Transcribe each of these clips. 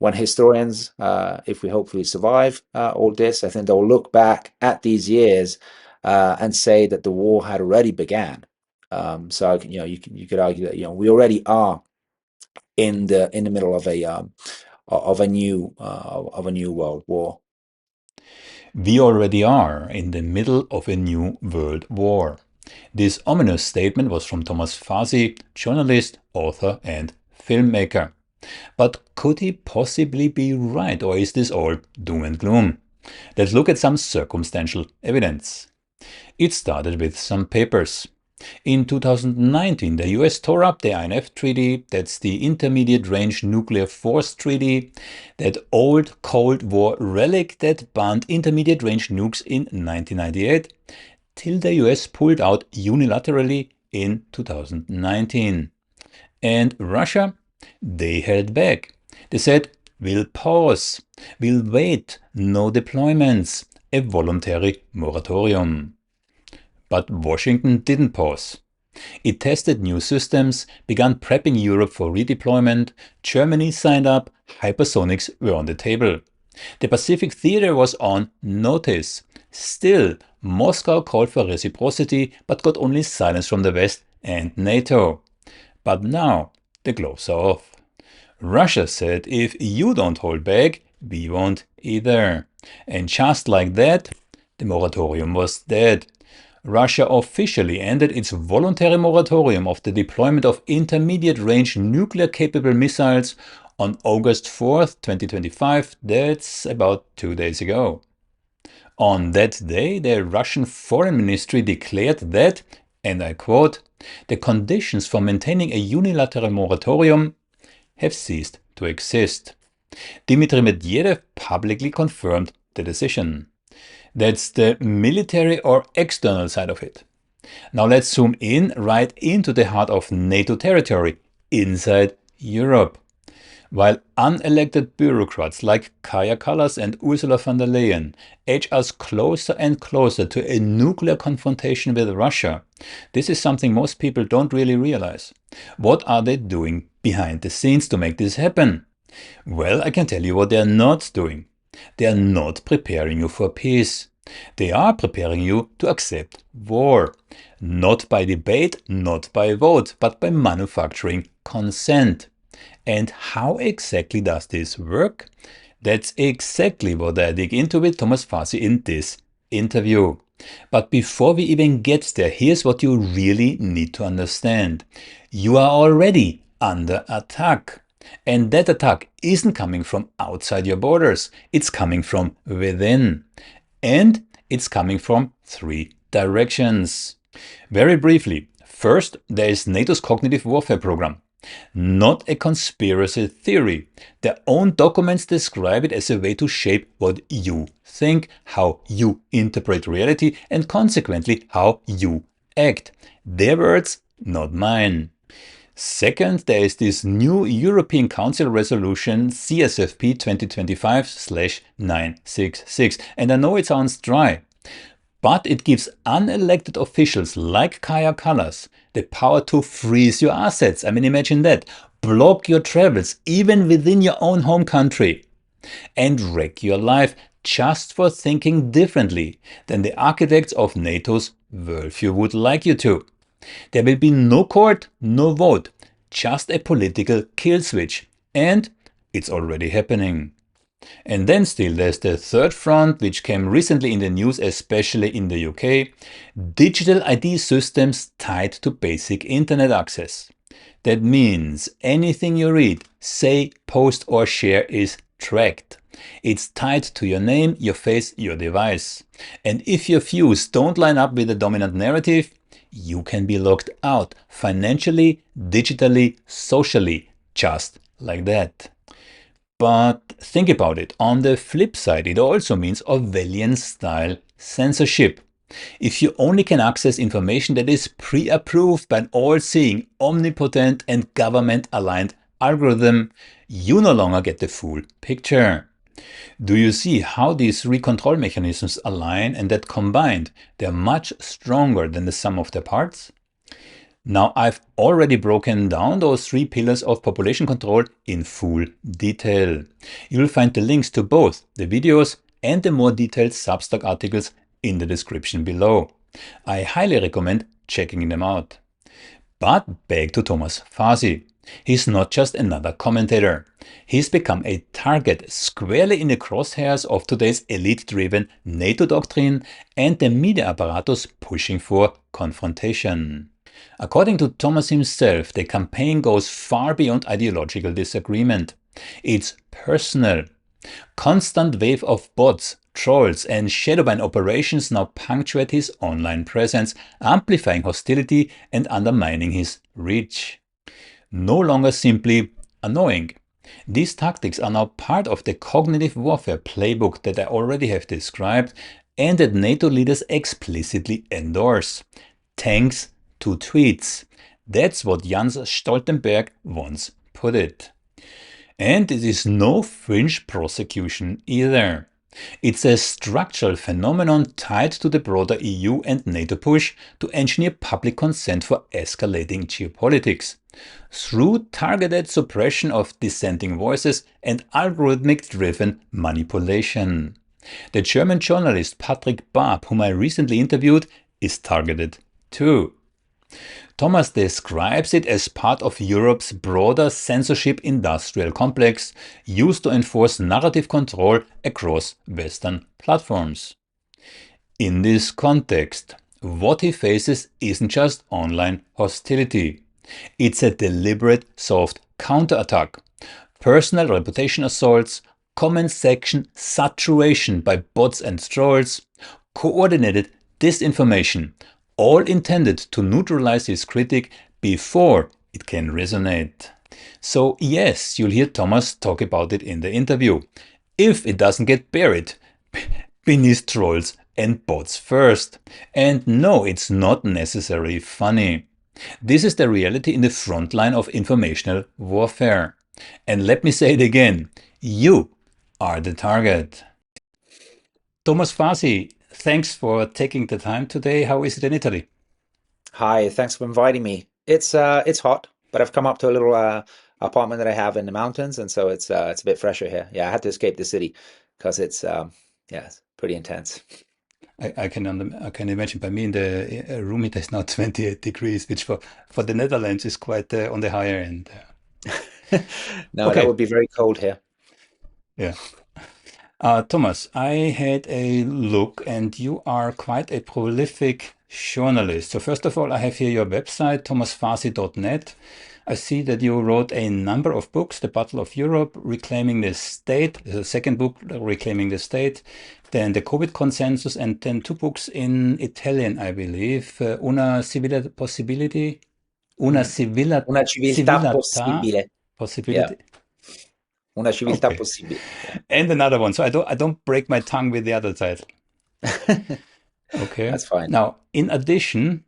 when historians, if we hopefully survive all this, I think they'll look back at these years and say that the war had already began. So you could argue that we already are in the middle of a new world war. We already are in the middle of a new world war. This ominous statement was from Thomas Fazi, journalist, author, and filmmaker. But could he possibly be right, or is this all doom and gloom? Let's look at some circumstantial evidence. It started with some papers. In 2019, the US tore up the INF Treaty, that's the Intermediate Range Nuclear Force Treaty, that old Cold War relic that banned intermediate range nukes in 1998, till the US pulled out unilaterally in 2019. And Russia? They held back. They said, we'll pause, we'll wait, no deployments, a voluntary moratorium. But Washington didn't pause. It tested new systems, began prepping Europe for redeployment, Germany signed up, hypersonics were on the table. The Pacific theater was on notice. Still, Moscow called for reciprocity but got only silence from the West and NATO. But now, the gloves are off. Russia said, if you don't hold back, we won't either. And just like that, the moratorium was dead. Russia officially ended its voluntary moratorium of the deployment of intermediate-range nuclear-capable missiles on August 4th, 2025. That's about 2 days ago. On that day, the Russian Foreign Ministry declared that, and I quote, the conditions for maintaining a unilateral moratorium have ceased to exist. Dmitry Medvedev publicly confirmed the decision. That's the military or external side of it. Now let's zoom in right into the heart of NATO territory, inside Europe. While unelected bureaucrats like Kaja Kallas and Ursula von der Leyen edge us closer and closer to a nuclear confrontation with Russia, this is something most people don't really realize. What are they doing behind the scenes to make this happen? Well, I can tell you what they're not doing. They are not preparing you for peace. They are preparing you to accept war. Not by debate, not by vote, but by manufacturing consent. And how exactly does this work? That's exactly what I dig into with Thomas Fazi in this interview. But before we even get there, here's what you really need to understand. You are already under attack. And that attack isn't coming from outside your borders. It's coming from within. And it's coming from 3 directions. Very briefly, first, there is NATO's cognitive warfare program. Not a conspiracy theory. Their own documents describe it as a way to shape what you think, how you interpret reality, and consequently how you act. Their words, not mine. Second, there is this new European Council resolution CSFP 2025/966. And I know it sounds dry, but it gives unelected officials like Kaja Kallas the power to freeze your assets. I mean, imagine that. Block your travels, even within your own home country. And wreck your life just for thinking differently than the architects of NATO's worldview would like you to. There will be no court, no vote, just a political kill switch. And it's already happening. And then still there's the third front, which came recently in the news, especially in the UK. Digital ID systems tied to basic internet access. That means anything you read, say, post or share is tracked. It's tied to your name, your face, your device. And if your views don't line up with the dominant narrative, you can be locked out financially, digitally, socially, just like that. But think about it. On the flip side, it also means Orwellian-style censorship. If you only can access information that is pre-approved by an all-seeing, omnipotent and government-aligned algorithm, you no longer get the full picture. Do you see how these 3 control mechanisms align and that combined, they're much stronger than the sum of their parts? Now, I've already broken down those 3 pillars of population control in full detail. You'll find the links to both the videos and the more detailed Substack articles in the description below. I highly recommend checking them out. But back to Thomas Fazi. He's not just another commentator. He's become a target squarely in the crosshairs of today's elite-driven NATO doctrine and the media apparatus pushing for confrontation. According to Thomas himself, the campaign goes far beyond ideological disagreement. It's personal. Constant wave of bots, trolls and shadowban operations now punctuate his online presence, amplifying hostility and undermining his reach. No longer simply annoying. These tactics are now part of the cognitive warfare playbook that I already have described and that NATO leaders explicitly endorse. Tanks to tweets. That's what Jens Stoltenberg once put it. And it is no fringe prosecution either. It's a structural phenomenon tied to the broader EU and NATO push to engineer public consent for escalating geopolitics through targeted suppression of dissenting voices and algorithmic-driven manipulation. The German journalist Patrick Barb, whom I recently interviewed, is targeted too. Thomas describes it as part of Europe's broader censorship-industrial complex used to enforce narrative control across Western platforms. In this context, what he faces isn't just online hostility. It's a deliberate soft counterattack, personal reputation assaults, comment section saturation by bots and trolls, coordinated disinformation, all intended to neutralize his critic before it can resonate. So yes, you'll hear Thomas talk about it in the interview, if it doesn't get buried beneath trolls and bots first. And no, it's not necessarily funny. This is the reality in the front line of informational warfare. And let me say it again, you are the target. Thomas Fazi, thanks for taking the time today. How is it in Italy? Hi, thanks for inviting me. It's hot, but I've come up to a little apartment that I have in the mountains, and so it's a bit fresher here. Yeah, I had to escape the city because yeah, it's pretty intense. I can imagine. By me in the room it is now 28 degrees, which for the Netherlands is quite on the higher end. No, that Okay, would be very cold here. yeah. Thomas, I had a look, and you are quite a prolific journalist. So first of all, I have here your website, thomasfazi.net. I see that you wrote a number of books, The Battle of Europe, Reclaiming the State, the second book, Reclaiming the State, then the COVID Consensus, and then 2 books in Italian, I believe, Una Civile Possibility, Una Mm. Civila, Una civiltà Civiltà possibile. Yeah, Possibility. una civiltà Okay. possibile. Yeah. And another one. So I don't break my tongue with the other title. Okay. That's fine. Now, in addition,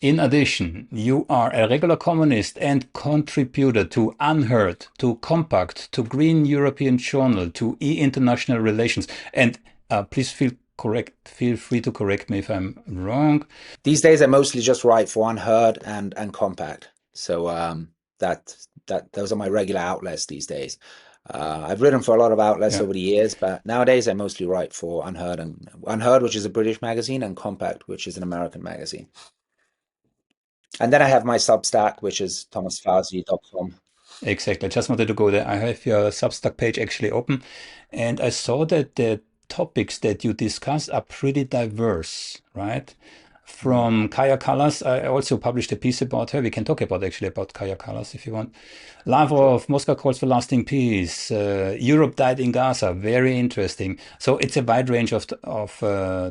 you are a regular columnist and contributor to Unheard, to Compact, to Green European Journal, to E-International Relations. And please feel free to correct me if I'm wrong. These days, I mostly just write for Unheard and Compact. So that those are my regular outlets these days. I've written for a lot of outlets Yeah. over the years, but nowadays I mostly write for Unheard, which is a British magazine, and Compact, which is an American magazine. And then I have my Substack, which is thomasfazi.com. Exactly. I just wanted to go there. I have your Substack page actually open, and I saw that the topics that you discuss are pretty diverse, right? Mm. From Kaya Kallas, I also published a piece about her. We can talk about actually about Kaya Kallas if you want. Sure. Lavrov, Moscow calls for lasting peace. Europe died in Gaza. Very interesting. So it's a wide range of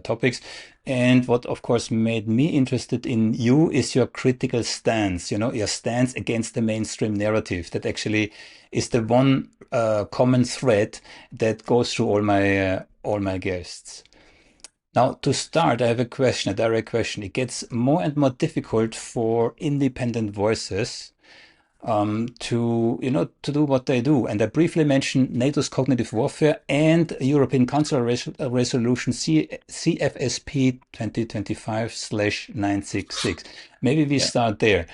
topics. And what, of course, made me interested in you is your critical stance, your stance against the mainstream narrative that actually is the one common thread that goes through all my guests. Now, to start, I have a direct question. It gets more and more difficult for independent voices to to do what they do. And I briefly mentioned NATO's cognitive warfare and European Council Resolution CFSP 2025/966. Maybe we Yeah. start there.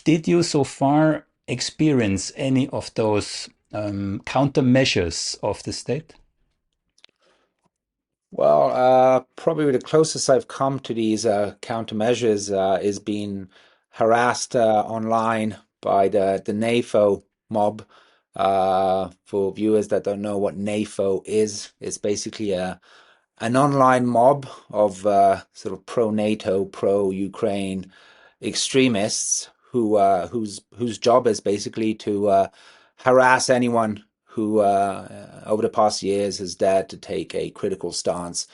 Did you so far experience any of those countermeasures of the state? Well, probably the closest I've come to these countermeasures is being harassed online by the NAFO mob. For viewers that don't know what NAFO is, it's basically an online mob of sort of pro-NATO, pro-Ukraine extremists whose job is basically to harass anyone who over the past years has dared to take a critical stance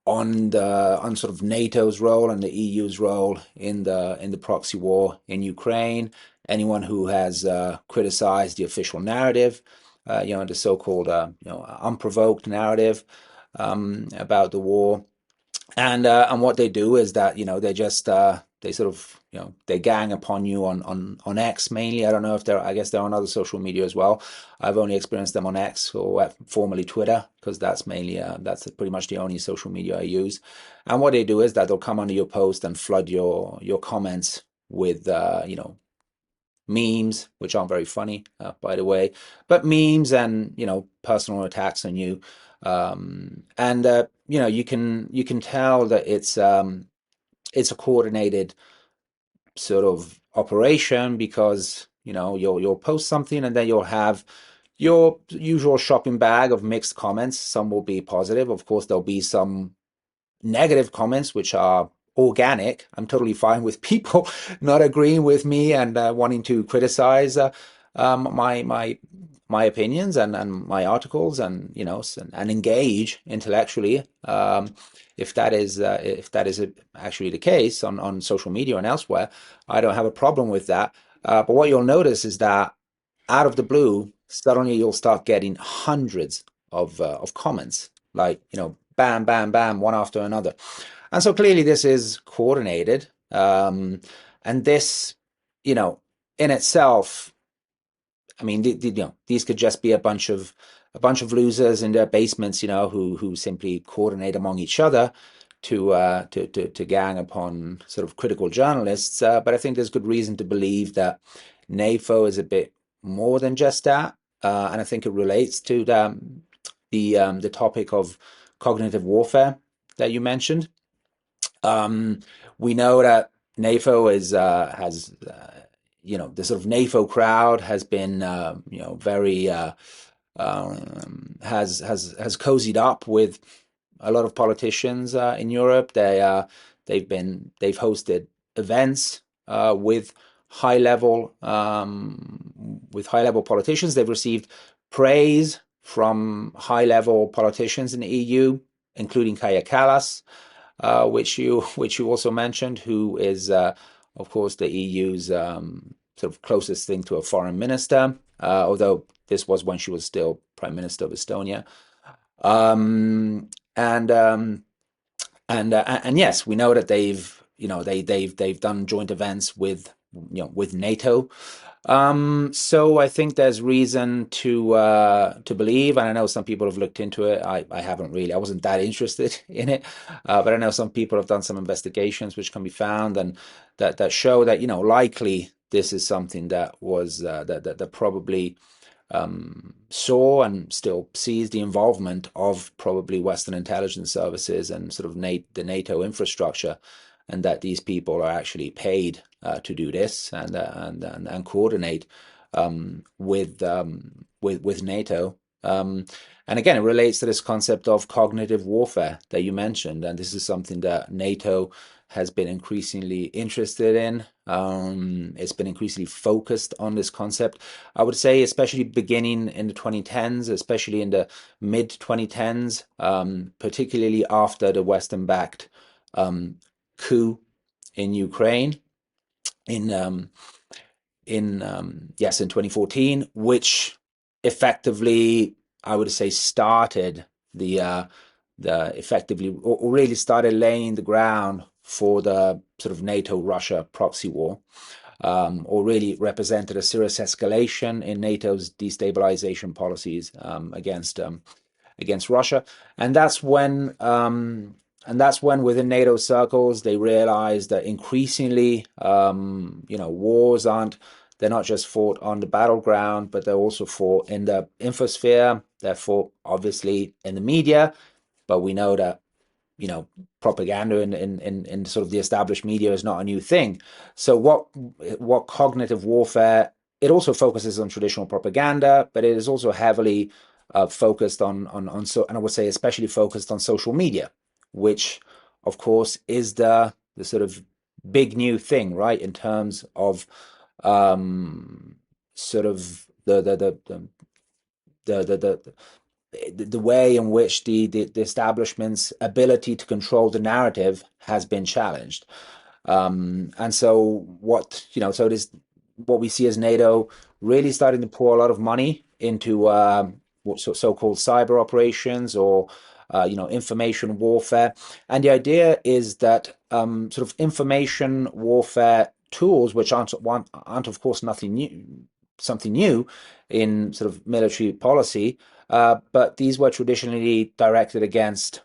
on sort of NATO's role and the EU's role in the proxy war in Ukraine. Anyone who has criticized the official narrative, the so-called unprovoked narrative about the war, and what they do is that they just they sort of they gang upon you on X mainly. I don't know if they're I guess they're on other social media as well. I've only experienced them on X, or formerly Twitter, because that's mainly that's pretty much the only social media I use. And what they do is that they'll come under your post and flood your comments with memes, which aren't very funny, by the way, but memes and personal attacks on you, and you can tell that it's a coordinated sort of operation, because you'll post something and then you'll have your usual shopping bag of mixed comments. Some will be positive, of course. There'll be some negative comments, which are organic. I'm totally fine with people not agreeing with me and wanting to criticize my opinions and my articles, and and engage intellectually, if that is actually the case on social media and elsewhere. I don't have a problem with that. But what you'll notice is that out of the blue, suddenly you'll start getting hundreds of comments, like bam, bam, bam, one after another. And so clearly this is coordinated. And this, in itself, I mean, these could just be a bunch of losers in their basements, who simply coordinate among each other to gang upon sort of critical journalists. But I think there's good reason to believe that NAFO is a bit more than just that, and I think it relates to the topic of cognitive warfare that you mentioned. Um, we know that NAFO has the sort of NAFO crowd has been very has cozied up with a lot of politicians in Europe. They've hosted events with high level politicians. They've received praise from high level politicians in the EU, including Kaja Kallas, which you also mentioned, who is of course the EU's sort of closest thing to a foreign minister, although this was when she was still Prime Minister of Estonia. Um, and and yes, we know that they've done joint events with NATO. So I think there's reason to believe, and I know some people have looked into it. I haven't really. I wasn't that interested in it, but I know some people have done some investigations which can be found, and that show that likely this is something that was that probably saw and still sees the involvement of probably Western intelligence services and sort of the NATO infrastructure, and that these people are actually paid to do this and coordinate with NATO. And again, it relates to this concept of cognitive warfare that you mentioned, and this is something that NATO has been increasingly interested in. It's been increasingly focused on this concept. I would say, especially beginning in the 2010s, especially in the mid 2010s, particularly after the Western-backed coup in Ukraine in in 2014, which effectively, I would say, started the effectively, or really started laying the ground for the sort of NATO Russia proxy war. or really represented a serious escalation in NATO's destabilization policies against Russia, and that's when within NATO circles they realized that increasingly, wars they're not just fought on the battleground, but they're also fought in the infosphere. They're fought obviously in the media, but we know that propaganda in sort of the established media is not a new thing. So what cognitive warfare? It also focuses on traditional propaganda, but it is also heavily focused on so, and I would say especially focused on social media, which of course is the sort of big new thing, right? In terms of sort of the way in which the establishment's ability to control the narrative has been challenged. And so so it is what we see as NATO really starting to pour a lot of money into so-called cyber operations or information warfare. And the idea is that sort of information warfare tools, which aren't of course something new in sort of military policy, but these were traditionally directed against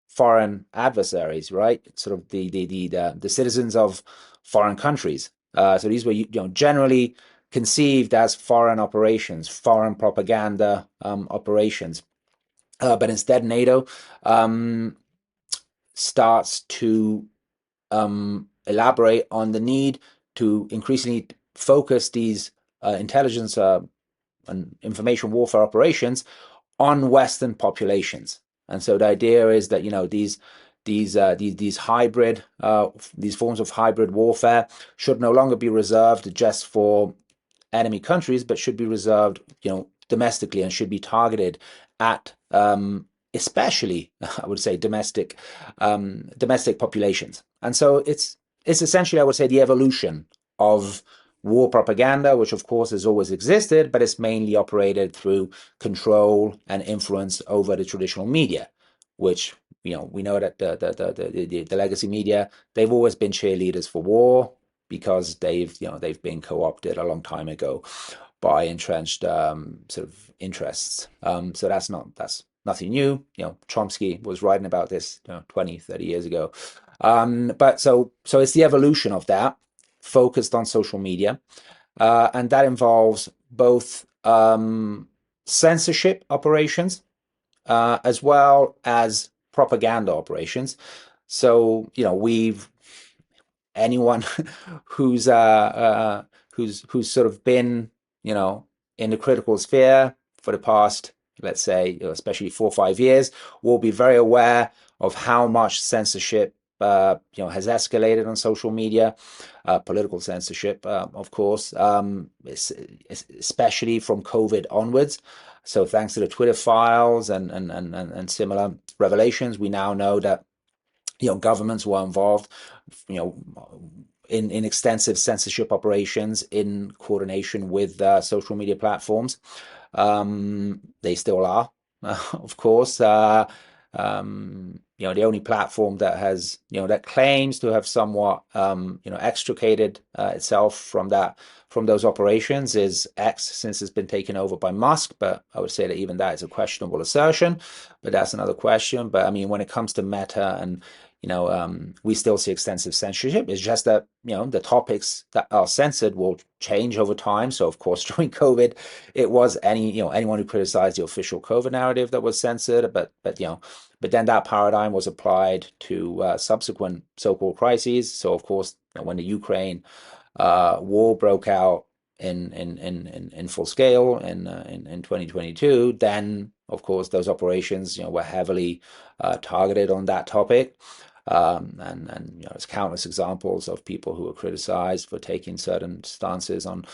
foreign adversaries, right? Sort of the citizens of foreign countries. So these were generally conceived as foreign operations, foreign propaganda operations. But instead, NATO starts to elaborate on the need to increasingly focus these intelligence and information warfare operations on Western populations. And so the idea is that these hybrid these forms of hybrid warfare should no longer be reserved just for enemy countries, but should be reserved domestically and should be targeted at especially, I would say, domestic populations. And so it's essentially, I would say, the evolution of war propaganda, which of course has always existed, but it's mainly operated through control and influence over the traditional media, which we know that the legacy media, they've always been cheerleaders for war because they've been co-opted a long time ago by entrenched sort of interests. So that's nothing new. Chomsky was writing about this 20, 30 years ago. But so it's the evolution of that, focused on social media, and that involves both censorship operations as well as propaganda operations. So anyone who's sort of been in the critical sphere for the past, let's say, especially 4 or 5 years, will be very aware of how much censorship has escalated on social media, political censorship, of course, especially from COVID onwards. So thanks to the Twitter files and similar revelations, we now know that governments were involved, in extensive censorship operations in coordination with social media platforms. They still are, of course. The only platform that has, that claims to have somewhat, extricated itself from those operations is X, since it's been taken over by Musk. But I would say that even that is a questionable assertion. But that's another question. But I mean, when it comes to Meta and we still see extensive censorship. It's just that the topics that are censored will change over time. So of course, during COVID, it was anyone who criticized the official COVID narrative that was censored. But then that paradigm was applied to subsequent so-called crises. So of course, when the Ukraine war broke out in full scale in 2022, then of course those operations were heavily targeted on that topic. And there's countless examples of people who were criticized for taking certain stances on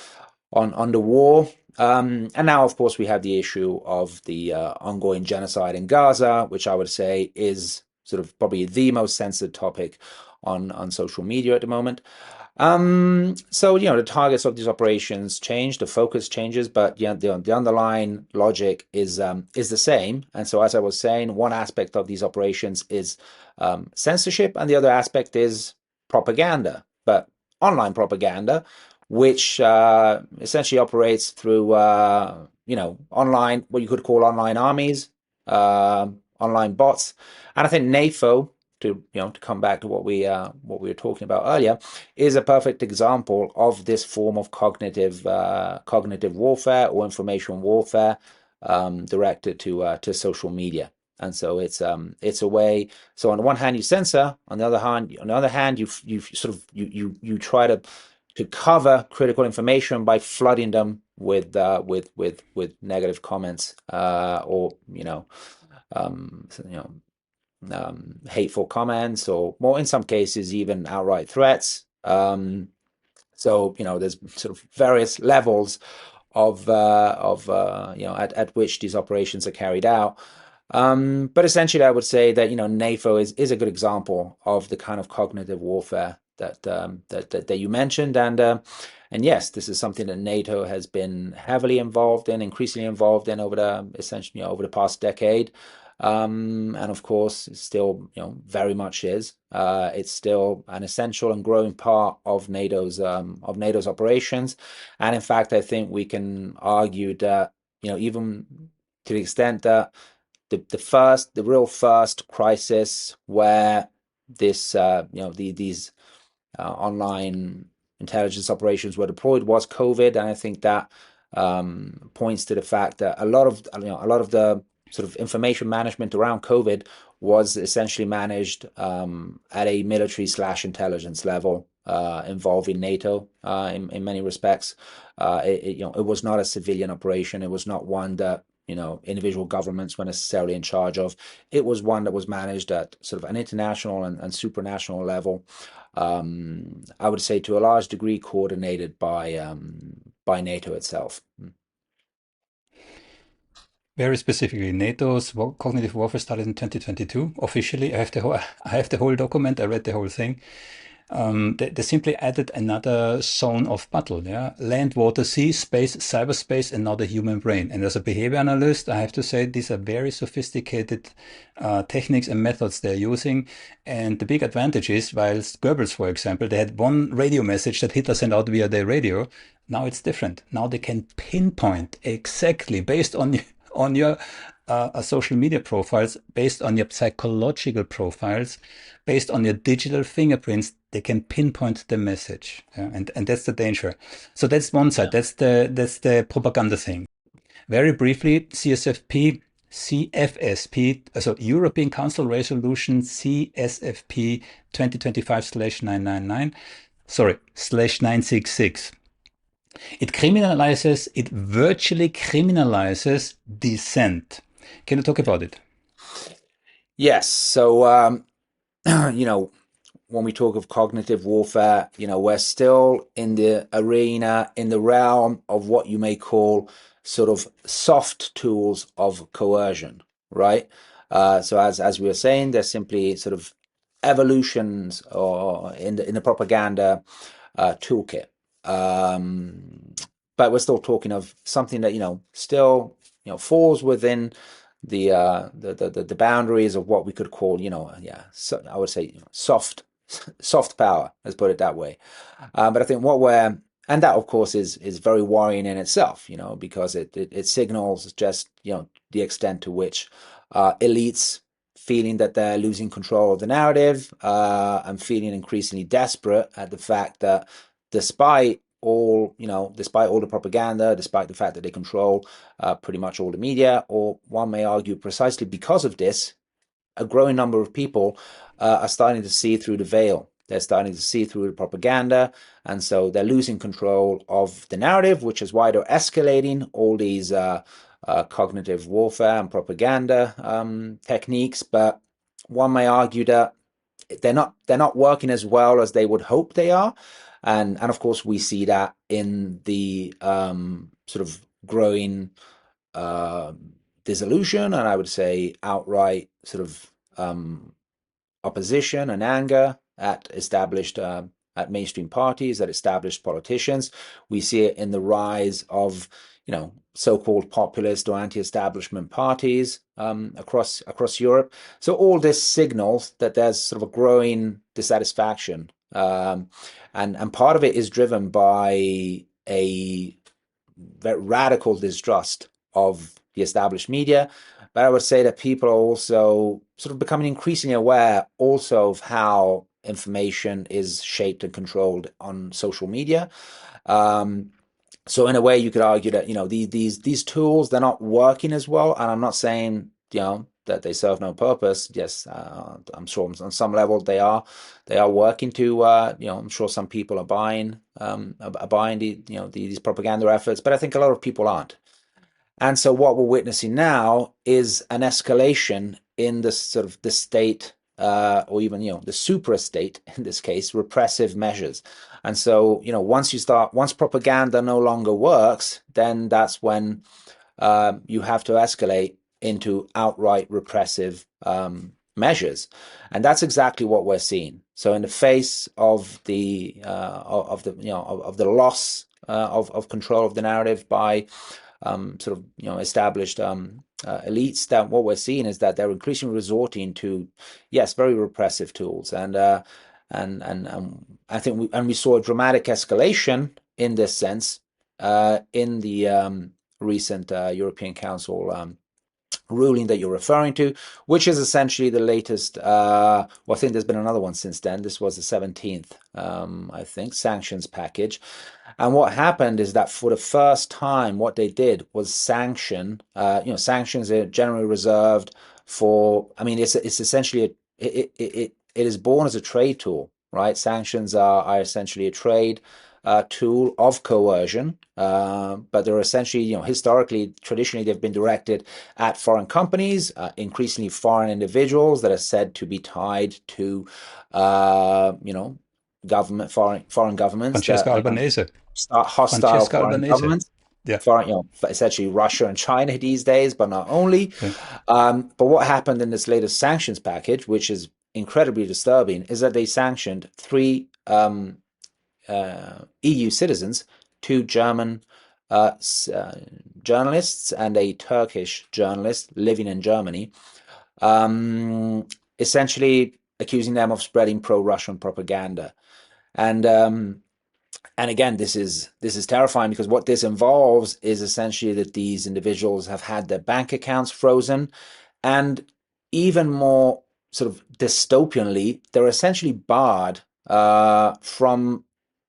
the war. And now, of course, we have the issue of the ongoing genocide in Gaza, which I would say is sort of probably the most censored topic on social media at the moment. So the targets of these operations change, the focus changes, but the underlying logic is the same. And so, as I was saying, one aspect of these operations is censorship, and the other aspect is propaganda, but online propaganda, which essentially operates through online, what you could call online armies, online bots. And I think NATO, to come back to what we were talking about earlier, is a perfect example of this form of cognitive warfare or information warfare directed to social media. And so it's a way. So on the one hand, you censor. On the other hand, you sort of you try to cover critical information by flooding them with negative comments or hateful comments, or more in some cases even outright threats. So there's sort of various levels of at which these operations are carried out. But essentially, I would say that NATO is a good example of the kind of cognitive warfare that you mentioned, and yes, this is something that NATO has been heavily involved in, increasingly involved in over the past decade. And of course, it still very much is. It's still an essential and growing part of NATO's operations. And in fact, I think we can argue that even to the extent that the real first crisis where these online intelligence operations were deployed was COVID, and I think that points to the fact that a lot of the sort of information management around COVID was essentially managed at a military/intelligence level, involving NATO in many respects. It was not a civilian operation. It was not one that individual governments were necessarily in charge of. It was one that was managed at sort of an international and supranational level. I would say to a large degree coordinated by NATO itself. Very specifically, NATO's cognitive warfare started in 2022. Officially, I have the whole document. I read the whole thing. They simply added another zone of battle. Yeah, land, water, sea, space, cyberspace, and now the human brain. And as a behavior analyst, I have to say these are very sophisticated techniques and methods they're using. And the big advantage is, while Goebbels, for example, they had one radio message that Hitler sent out via their radio. Now it's different. Now they can pinpoint exactly based on your social media profiles, based on your psychological profiles, based on your digital fingerprints, they can pinpoint the message. Yeah? And that's the danger. So that's one side. Yeah. That's the propaganda thing. Very briefly, CFSP, so European Council Resolution CSFP 2025/999, sorry, /966. It virtually criminalizes dissent. Can you talk about it? Yes. So, when we talk of cognitive warfare, we're still in the arena, in the realm of what you may call sort of soft tools of coercion, right? So as we were saying, they're simply sort of evolutions or in the propaganda toolkit. But we're still talking of something that still falls within the boundaries of what we could call so I would say soft power, let's put it that way. But I think and that of course is very worrying in itself, because it signals just the extent to which elites feeling that they're losing control of the narrative, and feeling increasingly desperate at the fact that despite despite all the propaganda, despite the fact that they control pretty much all the media, or one may argue precisely because of this, a growing number of people are starting to see through the veil. They're starting to see through the propaganda, and so they're losing control of the narrative, which is why they're escalating all these cognitive warfare and propaganda techniques. But one may argue that they're not working as well as they would hope they are, and of course we see that in the sort of growing disillusion, and I would say outright sort of opposition and anger at at mainstream parties, at established politicians. We see it in the rise of so-called populist or anti-establishment parties across Europe. So all this signals that there's sort of a growing dissatisfaction, and part of it is driven by a very radical distrust of the established media. But I would say that people are also sort of becoming increasingly aware also of how information is shaped and controlled on social media. Um, so in a way, you could argue that these tools, they're not working as well, and I'm not saying that they serve no purpose. Yes, I'm sure on some level they are working to I'm sure some people are buying these propaganda efforts, but I think a lot of people aren't. And so what we're witnessing now is an escalation in the sort of the state, or even, the supra state, in this case, repressive measures. And so, once propaganda no longer works, then that's when you have to escalate into outright repressive measures, and that's exactly what we're seeing. So, in the face of the loss of control of the narrative by sort of established elites, that what we're seeing is that they're increasingly resorting to, yes, very repressive tools, and I think we saw a dramatic escalation in this sense in the recent European Council ruling that you're referring to, which is essentially the latest. Well, I think there's been another one since then. This was the 17th, I think, sanctions package. And what happened is that for the first time, what they did was sanction. Sanctions are generally reserved for. I mean, it's essentially it is born as a trade tool, right? Sanctions are essentially a trade tool of coercion, but they're essentially, historically, traditionally, they've been directed at foreign companies, increasingly foreign individuals that are said to be tied to, foreign governments that Francesca Albanese. start hostile Francesca foreign Albanese. governments. Yeah. Foreign, essentially Russia and China these days, but not only. Yeah. But what happened in this latest sanctions package, which is incredibly disturbing, is that they sanctioned three EU citizens, two German journalists and a Turkish journalist living in Germany, essentially accusing them of spreading pro-Russian propaganda. And again, this is terrifying, because what this involves is essentially that these individuals have had their bank accounts frozen, and even more sort of dystopianly, they're essentially barred from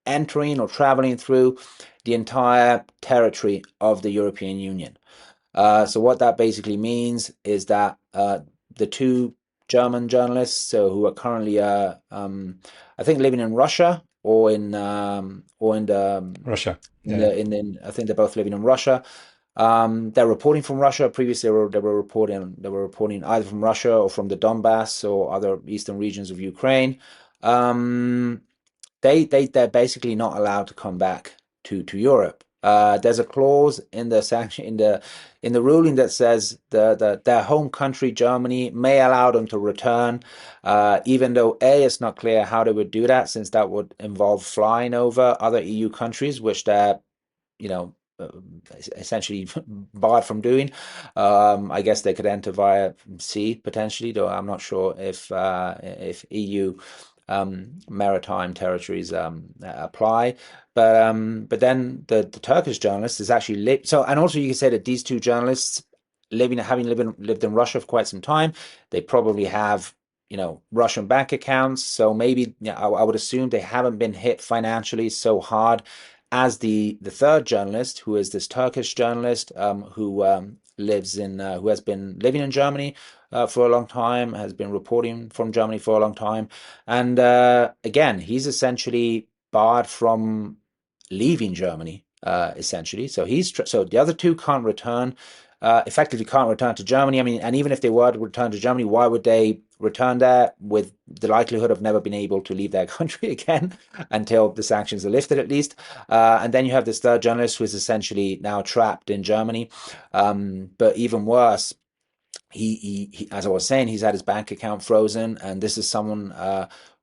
entering or traveling through the entire territory of the European Union. So what that basically means is that the two German journalists, who are currently, I think, living in Russia, or in Russia. Yeah. I think they're both living in Russia. They're reporting from Russia. Previously, they were reporting either from Russia or from the Donbass or other eastern regions of Ukraine. They're basically not allowed to come back to Europe. There's a clause in the sanction in the ruling that says their home country, Germany, may allow them to return, even though it's not clear how they would do that, since that would involve flying over other EU countries, which they're you know uh, essentially barred from doing. I guess they could enter via sea potentially, though I'm not sure if EU maritime territories apply. But then the Turkish journalist is actually and also you can say that these two journalists having lived in Russia for quite some time, they probably have Russian bank accounts. So maybe I would assume they haven't been hit financially so hard as the third journalist, who is this Turkish journalist, who has been living in Germany for a long time, has been reporting from Germany for a long time, and again, he's essentially barred from leaving Germany, essentially. So the other two can't return. Effectively can't return to Germany. I mean, and even if they were to return to Germany, why would they return there with the likelihood of never being able to leave their country again until the sanctions are lifted, at least? And then you have this third journalist who is essentially now trapped in Germany. But even worse, he, as I was saying, he's had his bank account frozen, and this is someone.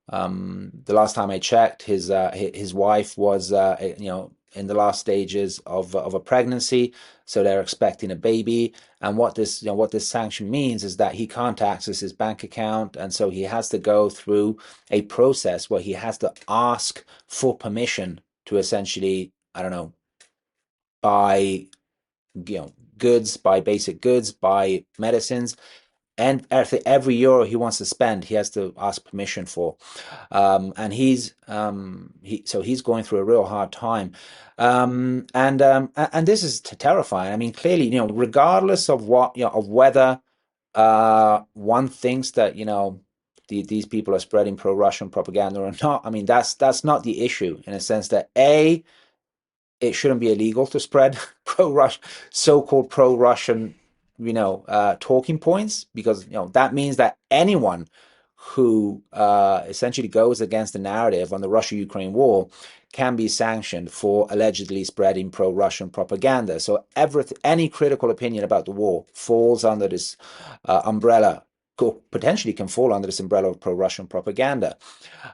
The last time I checked, his wife was in the last stages of a pregnancy, so they're expecting a baby, And what this sanction means is that he can't access his bank account, and so he has to go through a process where he has to ask for permission to essentially, I don't know, buy goods, buy basic goods, buy medicines, and every euro he wants to spend, he has to ask permission for. And he's going through a real hard time. And this is terrifying. I mean, clearly, regardless of what, of whether one thinks that, these people are spreading pro-Russian propaganda or not. I mean, that's not the issue, in a sense that it shouldn't be illegal to spread pro-Russian, so-called pro-Russian, talking points, because that means that anyone who essentially goes against the narrative on the Russia-Ukraine war can be sanctioned for allegedly spreading pro-Russian propaganda. So any critical opinion about the war falls under this umbrella, potentially can fall under this umbrella of pro-Russian propaganda.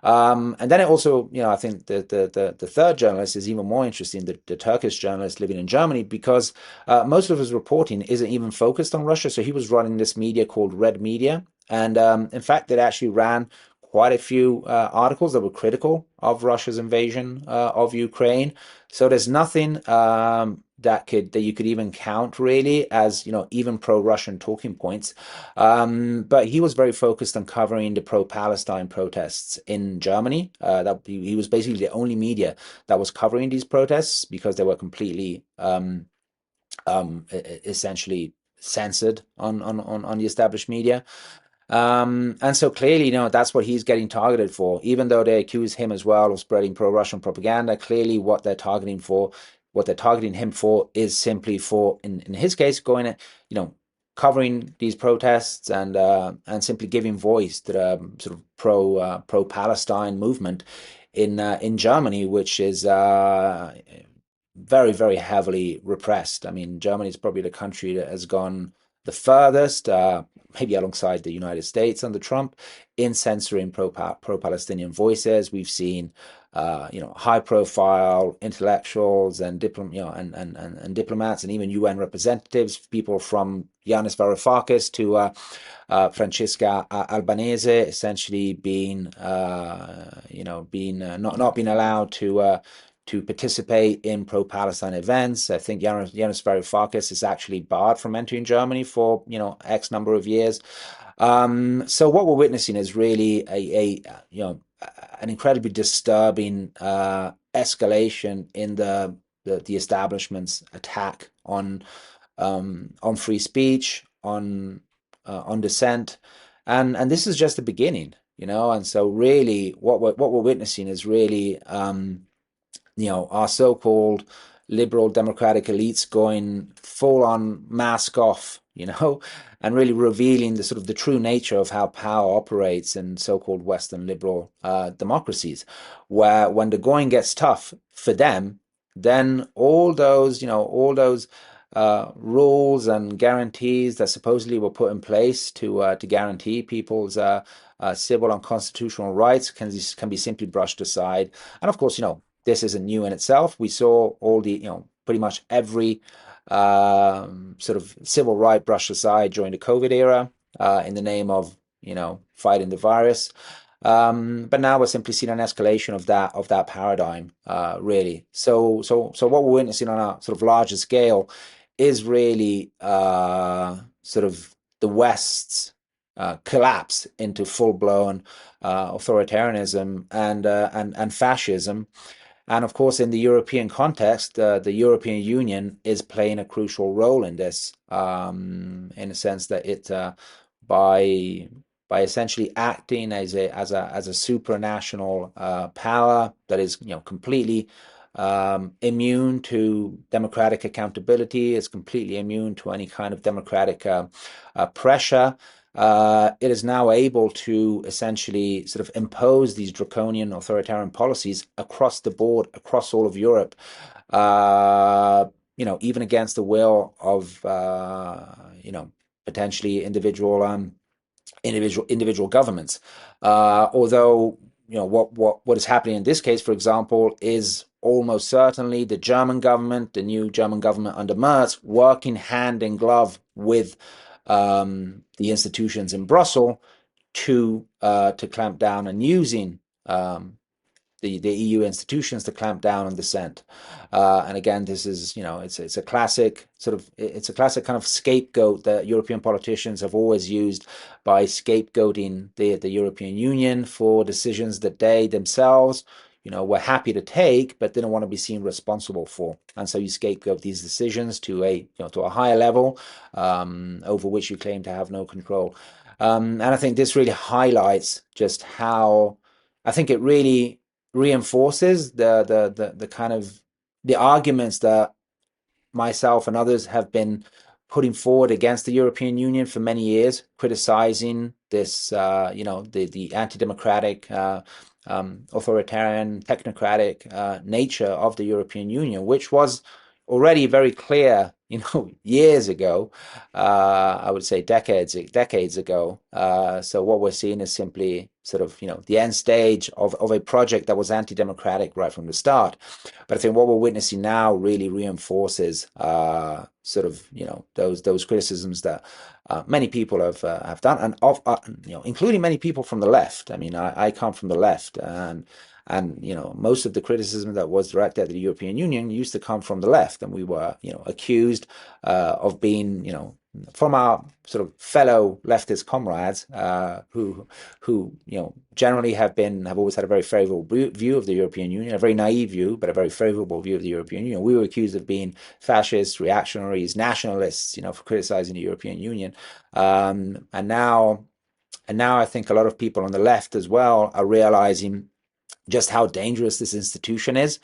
And then it also, I think the third journalist is even more interesting, the Turkish journalist living in Germany, because most of his reporting isn't even focused on Russia. So he was running this media called Red Media. And in fact, it actually ran quite a few articles that were critical of Russia's invasion of Ukraine. So there's nothing that you could even count really as even pro-Russian talking points. But he was very focused on covering the pro-Palestine protests in Germany. That he was basically the only media that was covering these protests, because they were completely essentially censored on the established media. And so clearly, that's what he's getting targeted for, even though they accuse him as well of spreading pro-Russian propaganda. Clearly, what they're targeting him for is simply for, in his case, going at, covering these protests and simply giving voice to the sort of pro-Palestine movement in Germany, which is very, very heavily repressed. I mean, Germany is probably the country that has gone the furthest, maybe alongside the United States under Trump, in censoring pro-Palestinian voices. We've seen, high-profile intellectuals and and diplomats and even UN representatives, people from Yanis Varoufakis to Francesca Albanese, essentially being, not being allowed to participate in pro-Palestine events. I think Yanis Varoufakis is actually barred from entering Germany for X number of years. So what we're witnessing is really an incredibly disturbing escalation in the establishment's attack on free speech, on dissent, and this is just the beginning, And so really, what we're witnessing is really our so-called liberal democratic elites going full on mask off, and really revealing the sort of the true nature of how power operates in so-called Western liberal democracies, where when the going gets tough for them, then all those rules and guarantees that supposedly were put in place to guarantee people's civil and constitutional rights can be simply brushed aside. And of course, this isn't new in itself. We saw all the, pretty much every sort of civil right brushed aside during the COVID era in the name of, fighting the virus. But now we're simply seeing an escalation of that paradigm, really. So what we're witnessing on a sort of larger scale is really sort of the West's collapse into full-blown authoritarianism and fascism. And of course, in the European context, the European Union is playing a crucial role in this, in a sense that it, by essentially acting as a supranational power that is, completely immune to democratic accountability, is completely immune to any kind of democratic pressure. It is now able to essentially sort of impose these draconian authoritarian policies across the board, across all of Europe, even against the will of, potentially individual governments. Although, what is happening in this case, for example, is almost certainly the German government, the new German government under Merz, working hand in glove with the institutions in Brussels to clamp down and using the EU institutions to clamp down on dissent. And again, this is, it's a classic it's a classic kind of scapegoat that European politicians have always used by scapegoating the European Union for decisions that they themselves, were happy to take, but didn't want to be seen responsible for. And so you scapegoat these decisions to a higher level, over which you claim to have no control. And I think this really highlights just how, I think it really reinforces the kind of the arguments that myself and others have been putting forward against the European Union for many years, criticizing this, the anti-democratic, authoritarian, technocratic nature of the European Union, which was already very clear, years ago. I would say decades ago. So what we're seeing is simply sort of, the end stage of a project that was anti-democratic right from the start. But I think what we're witnessing now really reinforces sort of, those criticisms that many people have done, and including many people from the left. I mean, I come from the left, and most of the criticism that was directed at the European Union used to come from the left, and we were accused of being from our sort of fellow leftist comrades, who generally have always had a very favorable view of the European Union, a very naive view, but a very favorable view of the European Union. We were accused of being fascists, reactionaries, nationalists, for criticizing the European Union. And now I think a lot of people on the left as well are realizing just how dangerous this institution is.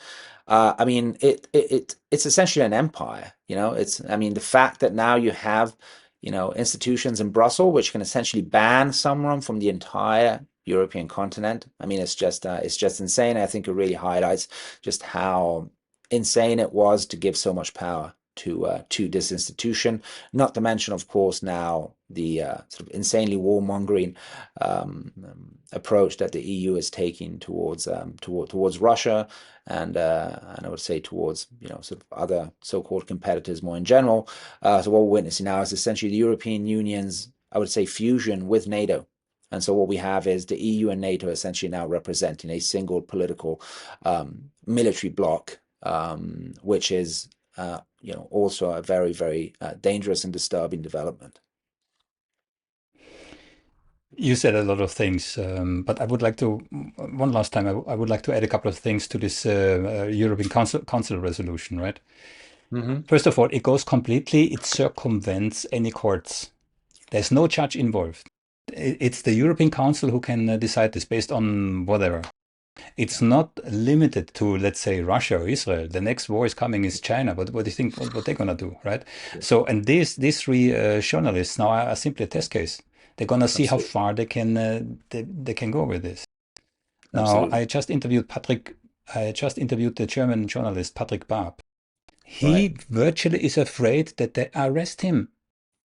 I mean, it's essentially an empire. The fact that now you have, institutions in Brussels which can essentially ban someone from the entire European continent. I mean, it's just insane. I think it really highlights just how insane it was to give so much power to this institution. Not to mention, of course, now the sort of insanely warmongering approach that the EU is taking towards Russia, and I would say towards sort of other so-called competitors more in general. So what we're witnessing now is essentially the European Union's, I would say, fusion with NATO. And so what we have is the EU and NATO essentially now representing a single political military bloc, which is also a very, very dangerous and disturbing development. You said a lot of things, but I would like to, one last time, I would like to add a couple of things to this European Council resolution, right? First of all, it goes completely, it circumvents any courts. There's no judge involved. It's the European Council who can decide this based on whatever. It's not limited to, let's say, Russia or Israel. The next war is coming is China. But what do you think? What they're gonna do, right? Yeah. So, and these three journalists now are simply a test case. They're gonna see how far they can go with this. Now, Absolutely. I just interviewed the German journalist Patrick Barb. He virtually is afraid that they arrest him.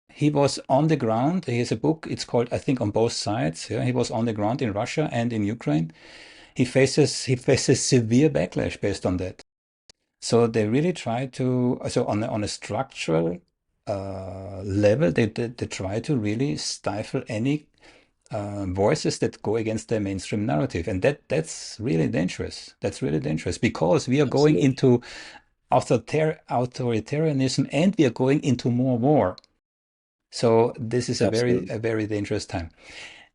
He was on the ground. He has a book. It's called, I think, On Both Sides. Yeah, he was on the ground in Russia and in Ukraine. He faces severe backlash based on that. So they really try to, so on a structural level, they try to really stifle any voices that go against the mainstream narrative, and that's really dangerous. That's really dangerous because we are going into authoritarianism, and we are going into more war. So this is a very dangerous time.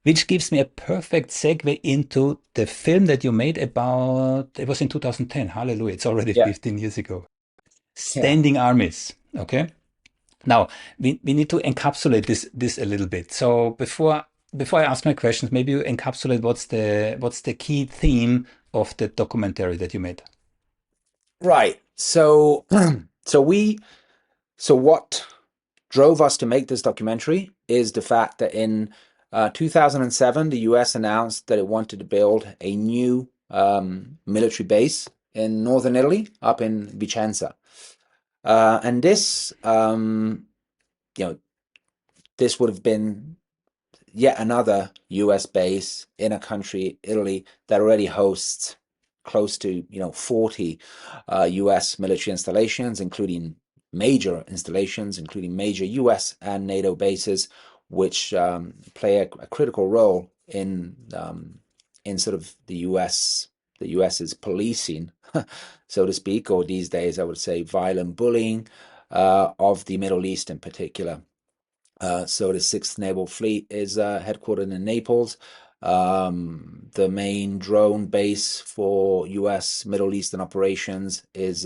Which gives me a perfect segue into the film that you made about, it was in 2010, hallelujah, it's already 15 years ago. Standing Armies, okay? Now, we need to encapsulate this a little bit. So before I ask my questions, maybe you encapsulate what's the key theme of the documentary that you made. Right. So what drove us to make this documentary is the fact that in 2007, the US announced that it wanted to build a new military base in northern Italy, up in Vicenza. And this, this would have been yet another US base in a country, Italy, that already hosts close to 40 US military installations, including major installations, including major US and NATO bases, which play a critical role in sort of the US's policing, so to speak, or these days I would say violent bullying of the Middle East in particular. So the Sixth Naval Fleet is headquartered in Naples. The main drone base for U.S. Middle Eastern operations is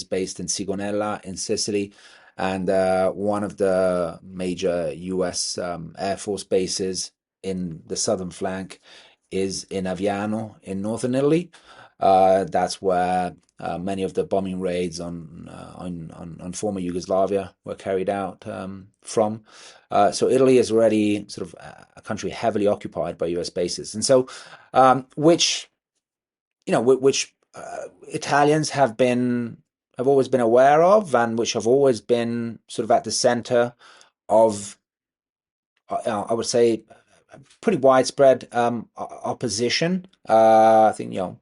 based in Sigonella in Sicily, and one of the major U.S. Air Force bases in the southern flank is in Aviano in northern Italy. That's where many of the bombing raids on former Yugoslavia were carried out from. So Italy is already sort of a country heavily occupied by U.S. bases, and so which Italians have always been aware of, and which have always been sort of at the center of, I would say, pretty widespread opposition. I think a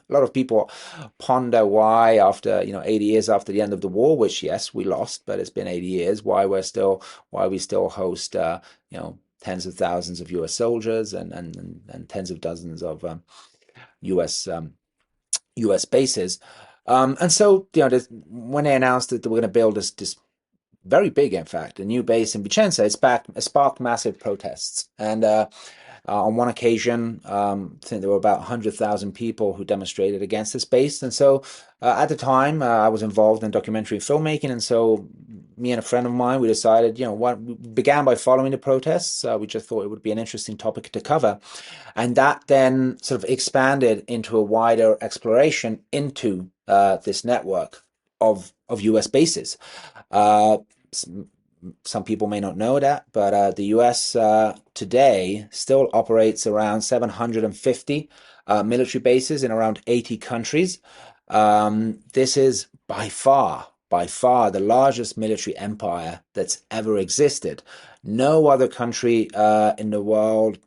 lot of people ponder why, after 80 years after the end of the war, which yes we lost, but it's been 80 years, why we still host tens of thousands of U.S. soldiers and tens of dozens of U.S. bases. And so when they announced that they were going to build this very big, in fact, a new base in Vicenza, it sparked massive protests. And on one occasion, I think there were about 100,000 people who demonstrated against this base. And so at the time, I was involved in documentary filmmaking. And so me and a friend of mine, we decided, we began by following the protests. We just thought it would be an interesting topic to cover. And that then sort of expanded into a wider exploration into this network of U.S. bases. Some people may not know that, but the US today still operates around 750 military bases in around 80 countries. This is by far the largest military empire that's ever existed. No other country in the world,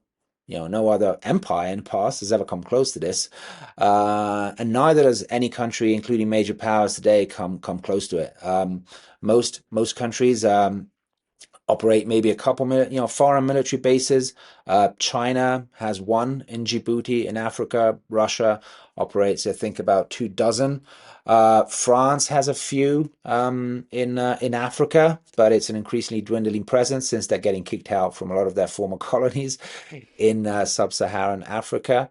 no other empire in the past has ever come close to this, and neither does any country, including major powers today, come close to it. Most countries operate maybe a couple foreign military bases. China has one in Djibouti in Africa. Russia operates, I think, about 24. France has a few in Africa, but it's an increasingly dwindling presence since they're getting kicked out from a lot of their former colonies in sub-Saharan Africa,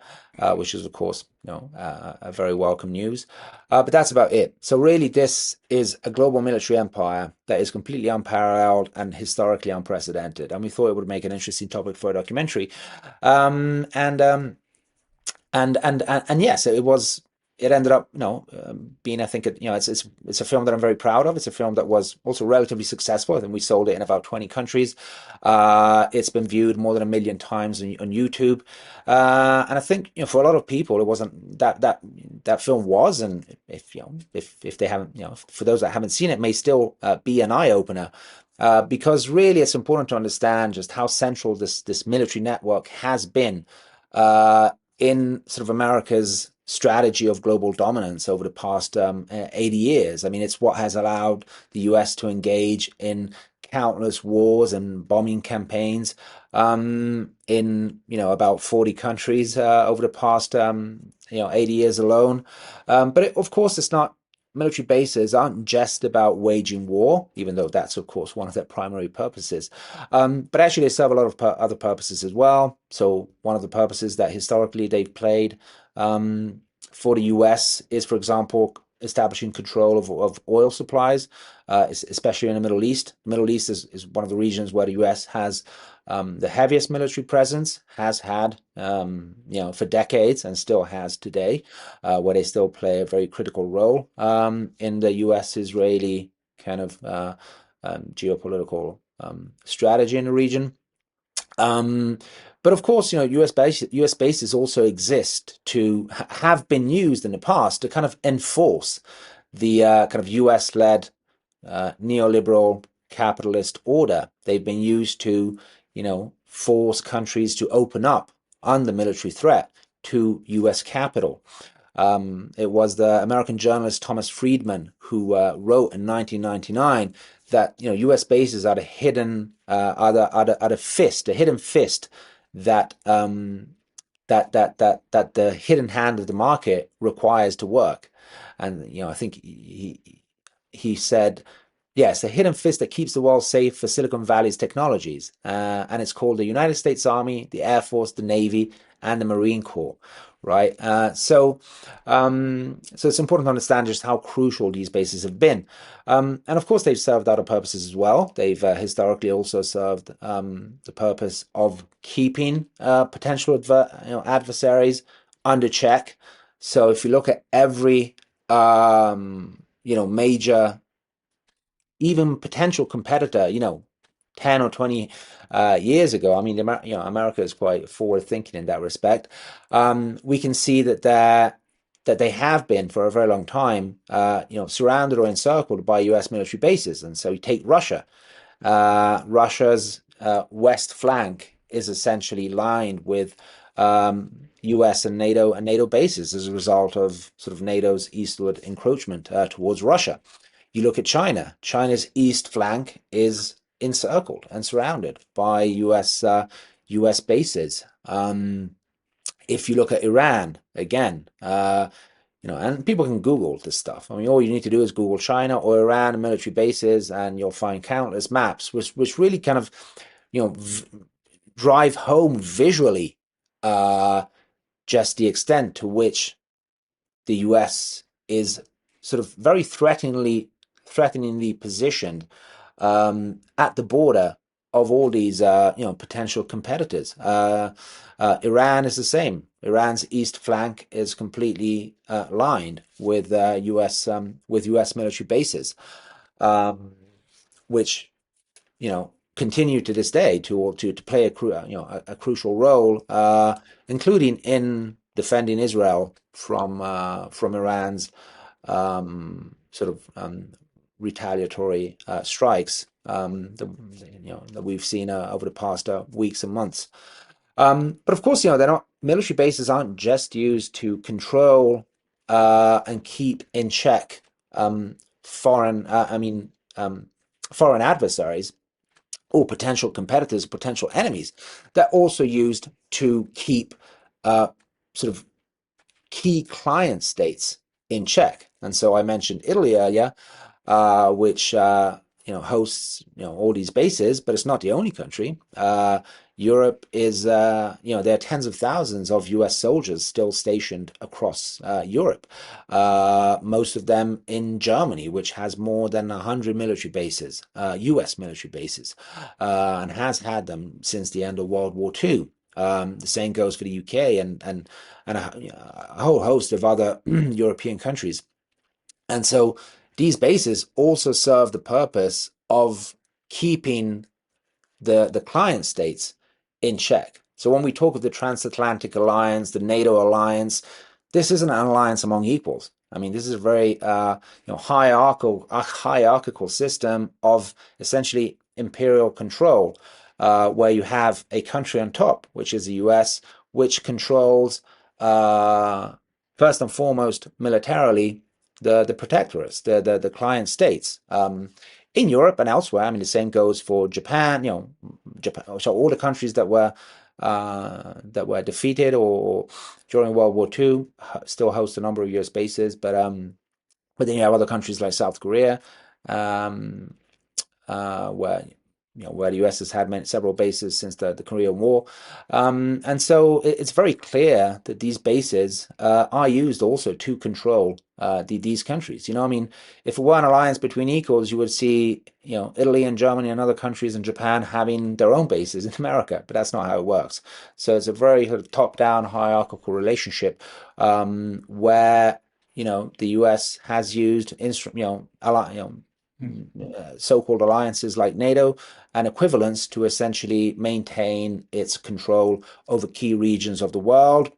which is, of course, a very welcome news. But that's about it. So really, this is a global military empire that is completely unparalleled and historically unprecedented. And we thought it would make an interesting topic for a documentary. And yes, it was. It ended up, being, I think, it's a film that I'm very proud of. It's a film that was also relatively successful. I think we sold it in about 20 countries. It's been viewed more than 1 million times on YouTube. And I think, for a lot of people, it wasn't that film was, and if they haven't, for those that haven't seen it, may still be an eye opener. Because really, it's important to understand just how central this military network has been in sort of America's strategy of global dominance over the past 80 years. I mean, it's what has allowed the US to engage in countless wars and bombing campaigns in about 40 countries over the past 80 years alone. But of course, it's not. Military bases aren't just about waging war, even though that's, of course, one of their primary purposes. But actually, they serve a lot of other purposes as well. So one of the purposes that historically they've played for the US is, for example, establishing control of oil supplies, especially in the Middle East. The Middle East is one of the regions where the US has the heaviest military presence, has had for decades and still has today, where they still play a very critical role in the US-Israeli kind of geopolitical strategy in the region. But of course, US bases also exist to have been used in the past to kind of enforce the kind of US-led neoliberal capitalist order. They've been used to, force countries to open up under military threat to US capital. It was the American journalist Thomas Friedman who wrote in 1999 that U.S. bases are the hidden are the fist, a hidden fist that that the hidden hand of the market requires to work. And I think he said, yes, the hidden fist that keeps the world safe for Silicon Valley's technologies. And it's called the United States Army, the Air Force, the Navy, and the Marine Corps, right? So it's important to understand just how crucial these bases have been. And of course, they've served other purposes as well. They've historically also served the purpose of keeping potential adversaries under check. So if you look at every major, even potential competitor, 10 or 20 years ago. I mean, America is quite forward thinking in that respect. We can see that they have been for a very long time, surrounded or encircled by U.S. military bases. And so you take Russia. Russia's west flank is essentially lined with U.S. and NATO bases as a result of sort of NATO's eastward encroachment towards Russia. You look at China. China's east flank is encircled and surrounded by U.S. bases. If you look at Iran, again, and people can Google this stuff. I mean, all you need to do is Google China or Iran military bases, and you'll find countless maps, which really kind of, drive home visually just the extent to which the U.S. is sort of very threateningly positioned at the border of all these potential competitors. Iran is the same. Iran's east flank is completely lined with U.S. Military bases, which continue to this day to play a crucial role, including in defending Israel from Iran's retaliatory strikes that we've seen over the past weeks and months. But of course, they're not, military bases aren't just used to control and keep in check foreign adversaries or potential competitors, potential enemies. They're also used to keep sort of key client states in check. And so I mentioned Italy earlier, which hosts all these bases, but it's not the only country. Europe is there are tens of thousands of U.S. soldiers still stationed across Europe, most of them in Germany, which has more than 100 military bases, U.S. military bases, and has had them since the end of World War II. The same goes for the UK and a whole host of other European countries. And so these bases also serve the purpose of keeping the client states in check. So when we talk of the transatlantic alliance, the NATO alliance, this isn't an alliance among equals. I mean, this is a very hierarchical system of essentially imperial control, where you have a country on top, which is the US, which controls first and foremost militarily the protectorates, the client states. In Europe and elsewhere, I mean, the same goes for Japan. Japan. So all the countries that were defeated or during World War II still host a number of U.S. bases, but then you have other countries like South Korea, where the US has had several bases since the Korean War. And so it's very clear that these bases are used also to control these countries. I mean, if it were an alliance between equals, you would see, Italy and Germany and other countries and Japan having their own bases in America, but that's not how it works. So it's a very top-down hierarchical relationship where, the US has used so-called alliances like NATO and equivalents to essentially maintain its control over key regions of the world,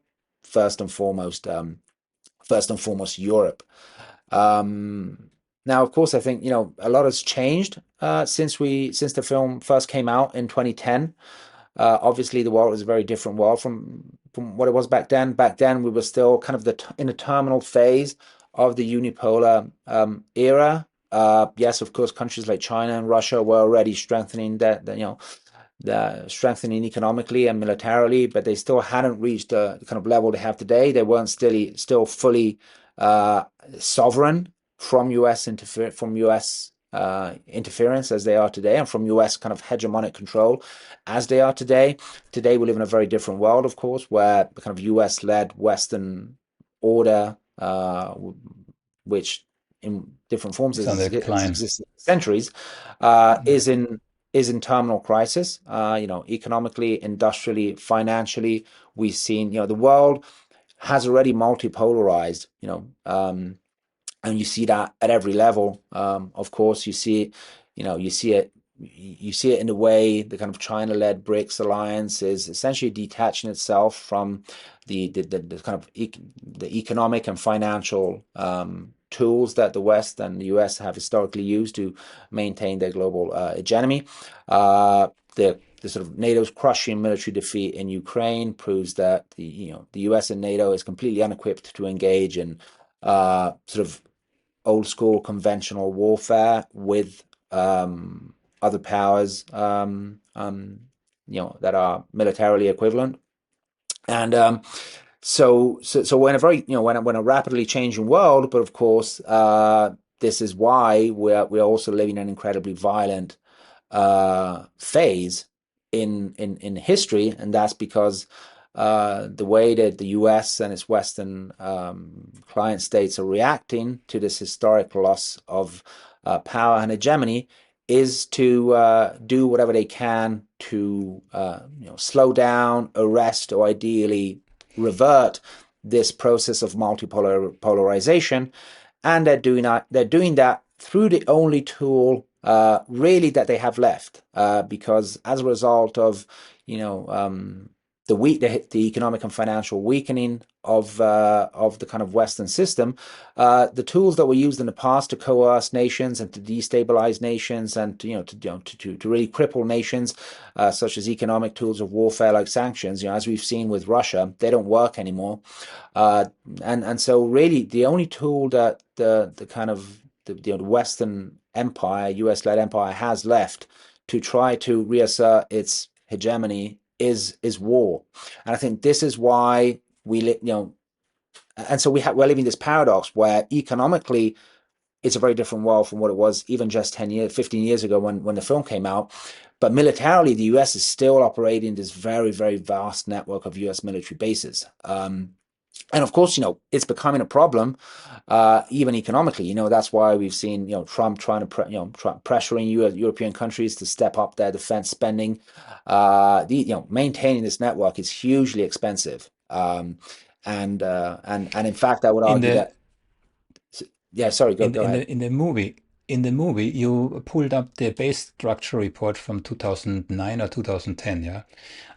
first and foremost Europe. Now, of course, I think a lot has changed since the film first came out in 2010. Obviously, the world is a very different world from from what it was back then. Back then, we were still kind of in the terminal phase of the unipolar era. Yes, of course, countries like China and Russia were already strengthening the strengthening economically and militarily, but they still hadn't reached the kind of level they have today. They weren't still fully uh, sovereign from US interference as they are today, and from US kind of hegemonic control as they are today. Today we live in a very different world, of course, where the kind of US-led Western order, which in different forms It's on has the decline. existed for centuries, Yeah. is in terminal crisis. Economically, industrially, financially, we've seen, the world has already multipolarized, and you see that at every level. Of course, you see it, you see it in the way the kind of China-led BRICS alliance is essentially detaching itself from the kind of the economic and financial tools that the West and the US have historically used to maintain their global hegemony. The sort of NATO's crushing military defeat in Ukraine proves that the US and NATO is completely unequipped to engage in sort of old school conventional warfare with other powers, that are militarily equivalent. And so we're in a very, when a rapidly changing world, but of course, this is why we're also living an incredibly violent phase in history, and that's because the way that the US and its Western client states are reacting to this historic loss of power and hegemony is to do whatever they can to slow down, arrest, or ideally revert this process of multipolar polarization, and they're doing that through the only tool really that they have left, because as a result of the economic and financial weakening of the kind of Western system, the tools that were used in the past to coerce nations and to destabilize nations and to really cripple nations, such as economic tools of warfare like sanctions, as we've seen with Russia, they don't work anymore. Uh, and so really the only tool that the kind of the Western empire, US-led empire, has left to try to reassert its hegemony is war. And I think this is why and so we're living this paradox where economically it's a very different world from what it was even just 10 years, 15 years ago when the film came out. But militarily, the US is still operating this very, very vast network of US military bases. And of course, it's becoming a problem, even economically. That's why we've seen, Trump trying to, pressuring European countries to step up their defense spending. Maintaining this network is hugely expensive. And in fact, I would In argue the that, yeah, sorry, go in go the, in ahead. the in the movie in the movie you pulled up the base structure report from 2009 or 2010. Yeah,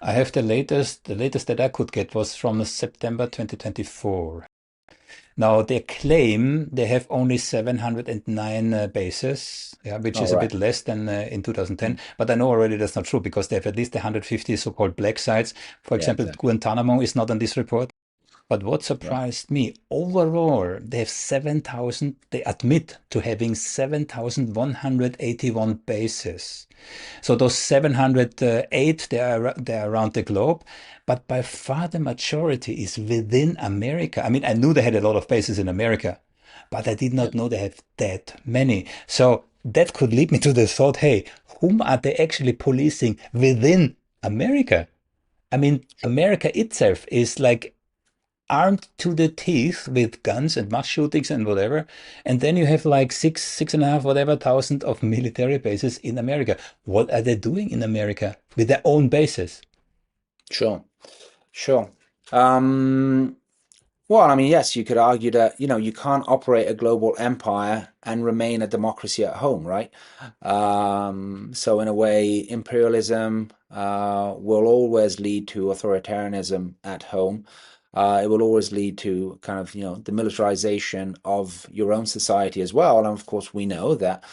I have the latest that I could get was from September 2024. Now they claim they have only 709 bases, yeah, which All is a right. bit less than in Mm. 2010. But I know already that's not true because they have at least 150 so-called black sites. For Yeah, example, exactly. Guantanamo is not on this report. But what Right. surprised me, overall, they have 7,000, they admit to having 7,181 bases. So those 708, they are around the globe, but by far the majority is within America. I mean, I knew they had a lot of bases in America, but I did Yeah. not know they have that many. So that could lead me to the thought, hey, whom are they actually policing within America? I mean, Sure. America itself is like armed to the teeth with guns and mass shootings and whatever. And then you have like six and a half, whatever thousand of military bases in America. What are they doing in America with their own bases? Sure. Sure. Um, Well, I mean, yes, you could argue that, you can't operate a global empire and remain a democracy at home, right? So in a way, imperialism will always lead to authoritarianism at home. It will always lead to kind of, the militarization of your own society as well. And of course, we know that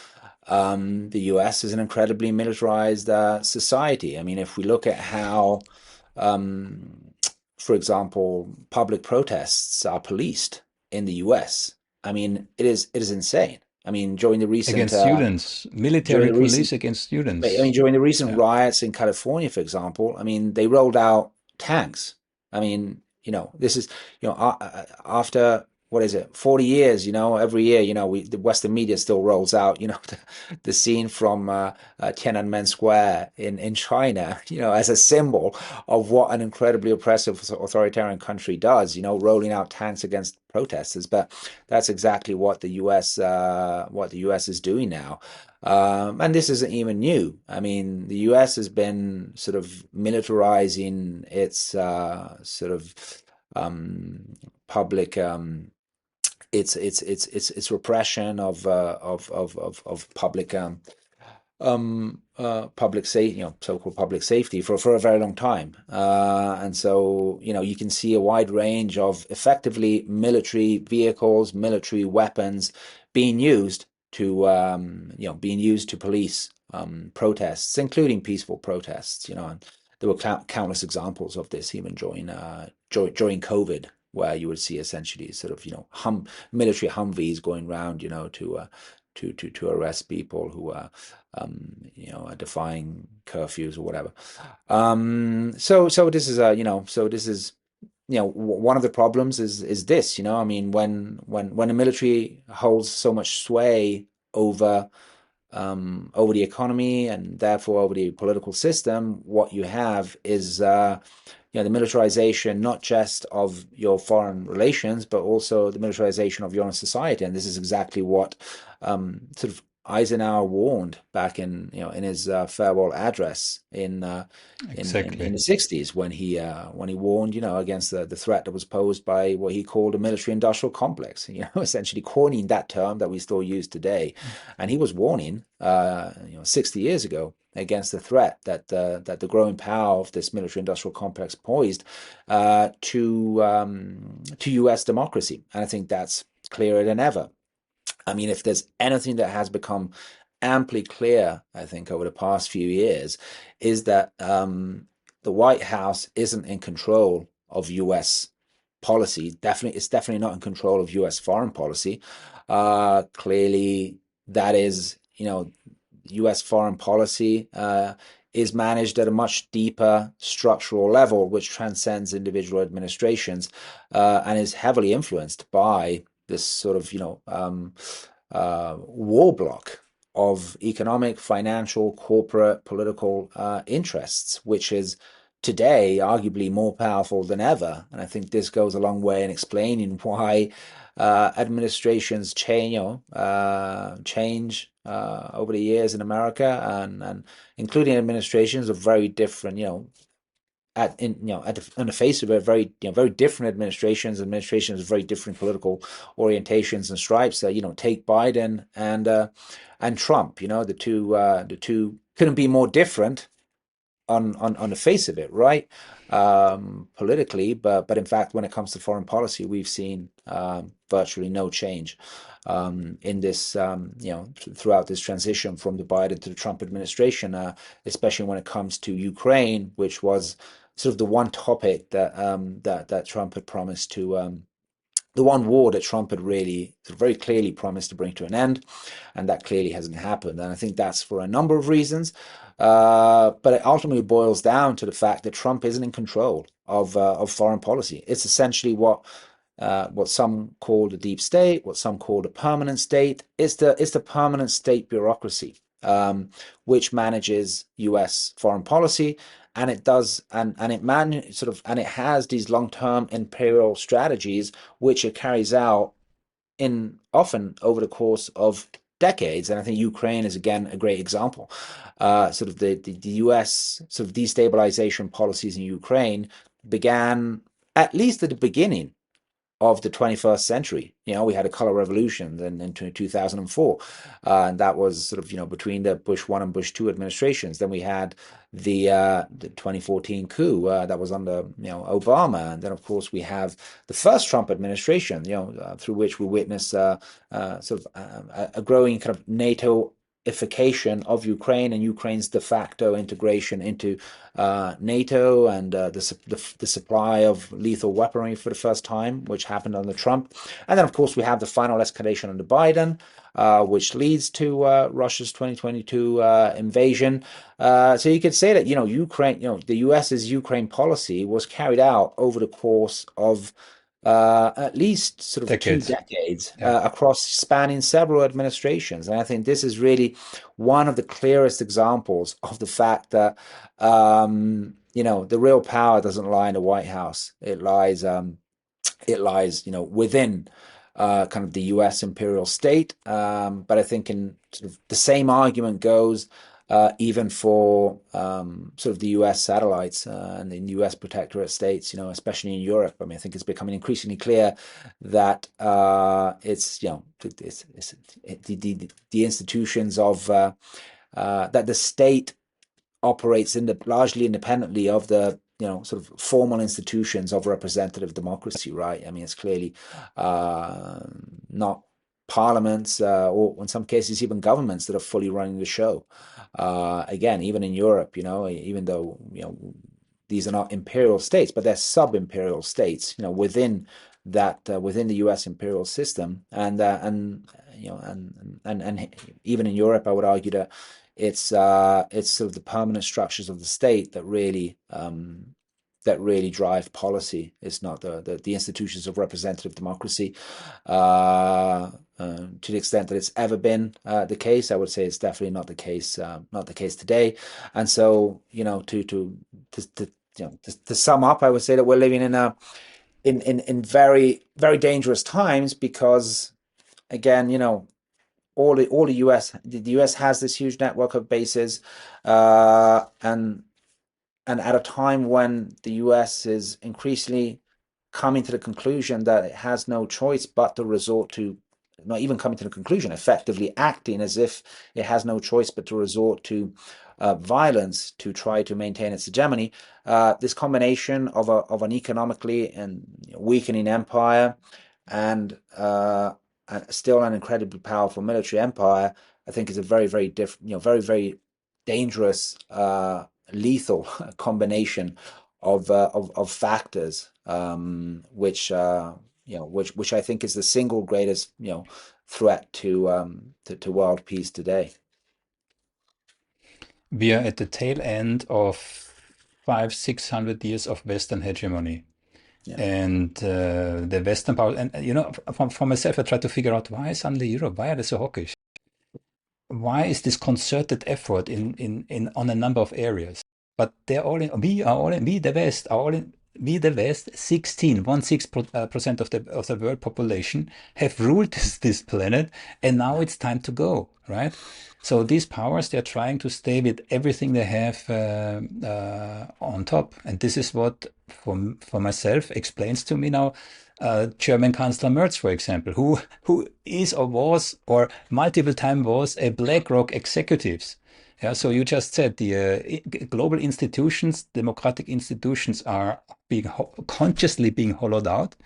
the US is an incredibly militarized society. I mean, if we look at how um, for example, public protests are policed in the US. I mean, it is insane. I mean, Against students, during military the recent police against I mean, students. during the recent Yeah. riots in California, for example, I mean, they rolled out tanks. I mean, this is, after what is it, 40 years, every year, the Western media still rolls out, the scene from Tiananmen Square in China, as a symbol of what an incredibly oppressive authoritarian country does, rolling out tanks against protesters. But that's exactly what the US is doing now. And this isn't even new. I mean, the US has been sort of militarizing its sort of public its repression of public public safety, so-called public safety for a very long time. And so, you can see a wide range of effectively military vehicles, military weapons being used being used to police protests, including peaceful protests. And there were countless examples of this even during COVID, where you would see essentially sort of military Humvees going around, to arrest people who are defying curfews or whatever. So this is one of the problems is this. I mean, when the military holds so much sway over over the economy and therefore over the political system, what you have is the militarization not just of your foreign relations, but also the militarization of your own society. And this is exactly what sort of Eisenhower warned back in his farewell address in Exactly. the 60s, when he warned against the threat that was posed by what he called a military-industrial complex, essentially coining that term that we still use today. And he was warning 60 years ago against the threat that the growing power of this military-industrial complex posed to U.S. democracy. And I think that's clearer than ever. I mean, if there's anything that has become amply clear, I think, over the past few years, is that the White House isn't in control of U.S. policy. It's definitely not in control of U.S. foreign policy. Clearly, that is, U.S. foreign policy is managed at a much deeper structural level, which transcends individual administrations and is heavily influenced by this sort of, war block of economic, financial, corporate, political interests, which is today arguably more powerful than ever. And I think this goes a long way in explaining why administrations change over the years in America, and including administrations of very different, on the face of it, very very different administrations with very different political orientations and stripes. Take Biden and Trump. The two couldn't be more different on the face of it, right? Politically, but in fact, when it comes to foreign policy, we've seen virtually no change in this, throughout this transition from the Biden to the Trump administration, especially when it comes to Ukraine, which was sort of the one topic that Trump had promised to. The one war that Trump had really very clearly promised to bring to an end, and that clearly hasn't happened. And I think that's for a number of reasons. But it ultimately boils down to the fact that Trump isn't in control of foreign policy. It's essentially what some call the deep state, what some call the permanent state. It's the permanent state bureaucracy, which manages U.S. foreign policy, and it does, and it has these long-term imperial strategies which it carries out in often over the course of decades. And I think Ukraine is again a great example. Sort of the US sort of destabilization policies in Ukraine began, at least at the beginning of the 21st century. We had a color revolution in 2004, and that was sort of between the Bush 1 and Bush 2 administrations. Then we had the 2014 coup that was under Obama, and then of course we have the first Trump administration, through which we witnessed sort of a growing kind of NATO ification of Ukraine and Ukraine's de facto integration into NATO and the supply of lethal weaponry for the first time, which happened under Trump. And then, of course, we have the final escalation under Biden, which leads to Russia's 2022 invasion. So you could say that, Ukraine, the US's Ukraine policy was carried out over the course of at least sort of two Decades. decades Yeah. across spanning several administrations. And I think this is really one of the clearest examples of the fact that, the real power doesn't lie in the White House. It lies, within kind of the U.S. imperial state. But I think in sort of the same argument goes even for sort of the U.S. satellites and the U.S. protectorate states, especially in Europe. I mean, I think it's becoming increasingly clear that the institutions of that the state operates largely independently of the sort of formal institutions of representative democracy, right? I mean, it's clearly not parliaments or in some cases even governments that are fully running the show. Again, even in Europe, even though these are not imperial states, but they're sub-imperial states, within within the U.S. imperial system, and even in Europe, I would argue that it's sort of the permanent structures of the state that really drive policy. It's not the institutions of representative democracy. To the extent that it's ever been the case, I would say it's definitely not the case. Not the case today. And so, to sum up, I would say that we're living in very very dangerous times because, again, all the US has this huge network of bases, and at a time when the US is increasingly coming to the conclusion that it has no choice but to resort to, not even coming to the conclusion, effectively acting as if it has no choice but to resort to violence to try to maintain its hegemony. This combination of an economically and weakening empire and still an incredibly powerful military empire, I think is a very, very very, very dangerous, lethal combination of factors, which I think is the single greatest threat to world peace today. We are at the tail end of 500-600 years of Western hegemony. Yeah. And the Western power, and for myself, I try to figure out why suddenly Europe, why are they so hawkish? Why is this concerted effort in on a number of areas? But they're all in. We the West are all in. We the West, 16% of the world population have ruled this planet, and now it's time to go, right? So these powers, they're trying to stay with everything they have on top, and this is what, for myself, explains to me now German Chancellor Merz, for example, who is or was or multiple time was a BlackRock executives. Yeah, so you just said the global institutions, democratic institutions, are consciously being hollowed out,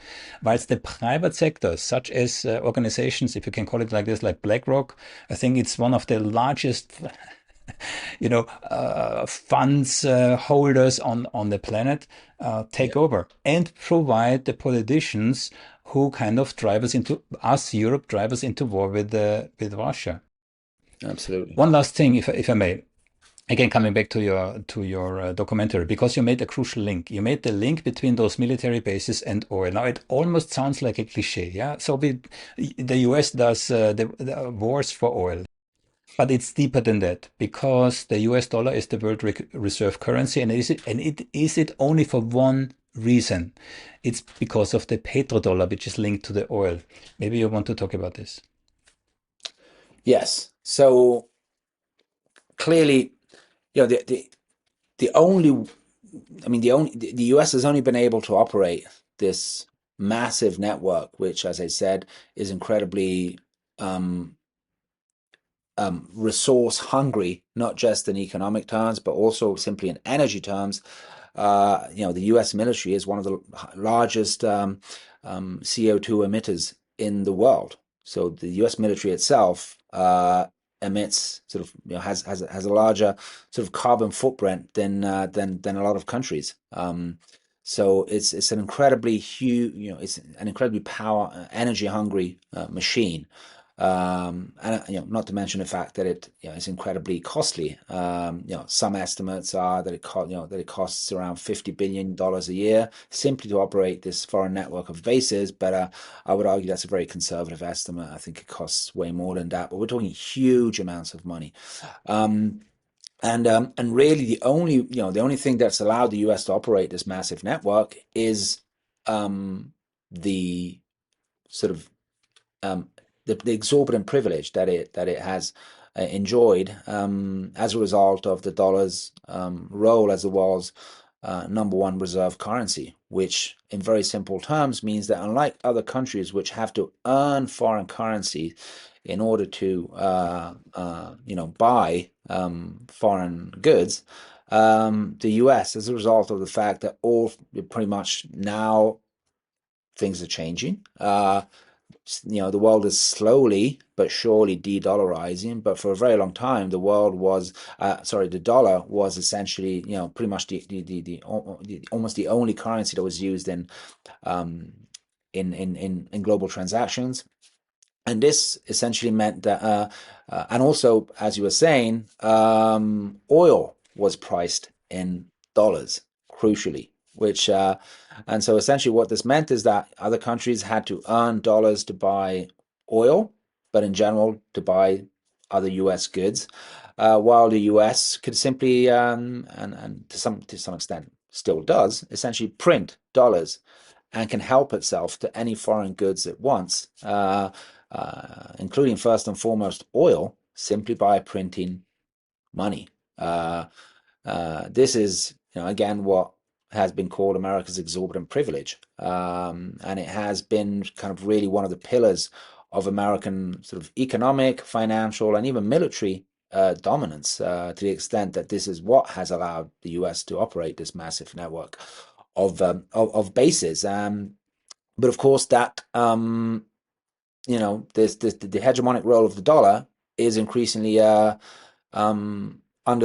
whilst the private sector, such as organizations, if you can call it like this, like BlackRock, I think it's one of the largest funds holders on the planet, take over and provide the politicians who kind of drive us into war with Russia. Absolutely. One last thing, if I may, again coming back to your documentary, because you made a crucial link. You made the link between those military bases and oil. Now it almost sounds like a cliche, yeah. So the US does the wars for oil. But it's deeper than that, because the US dollar is the world reserve currency, and it is only for one reason. It's because of the Petro Dollar, which is linked to the oil. Maybe you want to talk about this. Yes. So clearly, the US has only been able to operate this massive network, which, as I said, is incredibly resource hungry, not just in economic terms, but also simply in energy terms. The US military is one of the largest CO2 emitters in the world. So the US military itself emits sort of has a larger sort of carbon footprint than a lot of countries. So it's an incredibly huge, it's an incredibly energy hungry machine. And not to mention the fact that it's incredibly costly. Some estimates are that it costs around $50 billion a year simply to operate this foreign network of bases. But I would argue that's a very conservative estimate. I think it costs way more than that. But we're talking huge amounts of money. Um, and really the only thing that's allowed the US to operate this massive network is the sort of um, the exorbitant privilege that it has enjoyed as a result of the dollar's role as the world's number one reserve currency, which in very simple terms means that unlike other countries which have to earn foreign currency in order to buy foreign goods, the US, as a result of the fact that all pretty much now things are changing. The world is slowly but surely de-dollarizing, but for a very long time, the dollar was essentially, pretty much almost the only currency that was used um, in global transactions. And this essentially meant that, and also, as you were saying, oil was priced in dollars, crucially, and so essentially what this meant is that other countries had to earn dollars to buy oil, but in general to buy other US goods, while the US could simply, and to some extent still does, essentially print dollars and can help itself to any foreign goods it wants, including first and foremost oil, simply by printing money. This is, again, what has been called America's exorbitant privilege, and it has been kind of really one of the pillars of American sort of economic, financial, and even military dominance, to the extent that this is what has allowed the US to operate this massive network of bases. But of course, that the hegemonic role of the dollar is increasingly under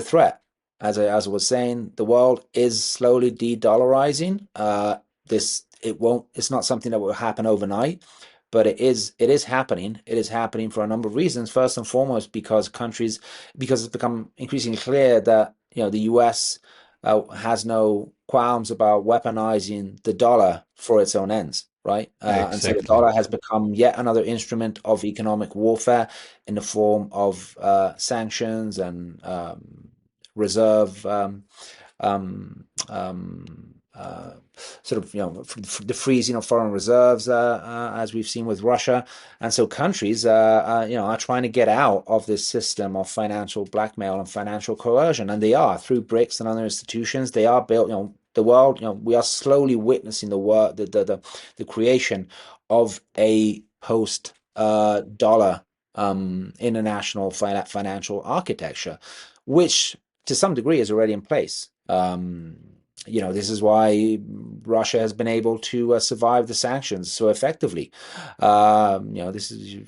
threat. As I was saying, the world is slowly de-dollarizing. It's not something that will happen overnight, but it is happening. It is happening for a number of reasons. First and foremost, because it's become increasingly clear that the US has no qualms about weaponizing the dollar for its own ends, right? And so the Exactly. dollar has become yet another instrument of economic warfare in the form of sanctions and reserve sort of the freezing of foreign reserves, as we've seen with Russia. And so countries are trying to get out of this system of financial blackmail and financial coercion, and they are through BRICS and other institutions. They are built. The world. We are slowly witnessing the creation of a post dollar international financial architecture, which which to some degree is already in place. This is why Russia has been able to survive the sanctions so effectively. This is,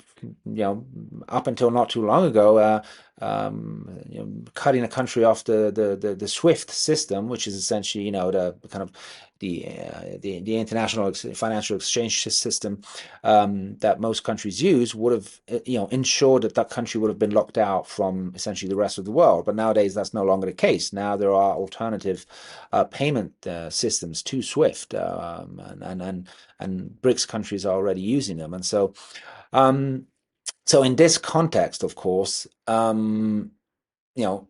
up until not too long ago, cutting a country off the SWIFT system, which is essentially, the kind of the international financial exchange system that most countries use, would have ensured that country would have been locked out from essentially the rest of the world. But nowadays that's no longer the case. Now there are alternative payment systems to SWIFT, and BRICS countries are already using them. And so in this context, of course, you know,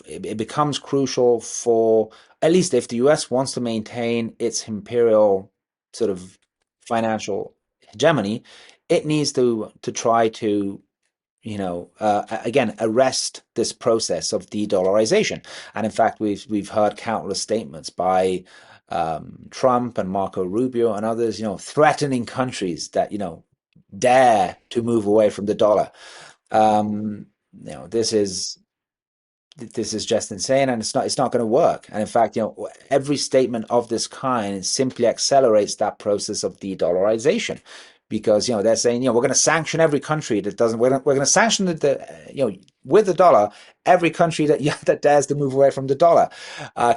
it becomes crucial for, at least if the US wants to maintain its imperial sort of financial hegemony, it needs to try to, again, arrest this process of de-dollarization. And in fact, we've heard countless statements by Trump and Marco Rubio and others, threatening countries that, dare to move away from the dollar. Um, you know, this is this is just insane, and it's not going to work. And in fact, every statement of this kind simply accelerates that process of de-dollarization, because they're saying we're going to sanction every country that doesn't. We're going to sanction with the dollar every country that that dares to move away from the dollar.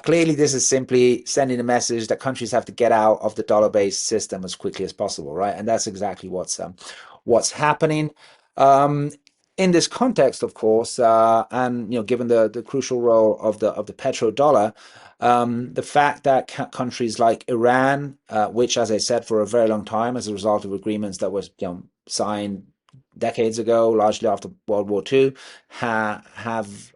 Clearly, this is simply sending a message that countries have to get out of the dollar-based system as quickly as possible, right? And that's exactly what's happening. Um, in this context, of course, and given the crucial role of the petrodollar, the fact that countries like Iran, which, as I said, for a very long time, as a result of agreements that was signed decades ago, largely after World War II, have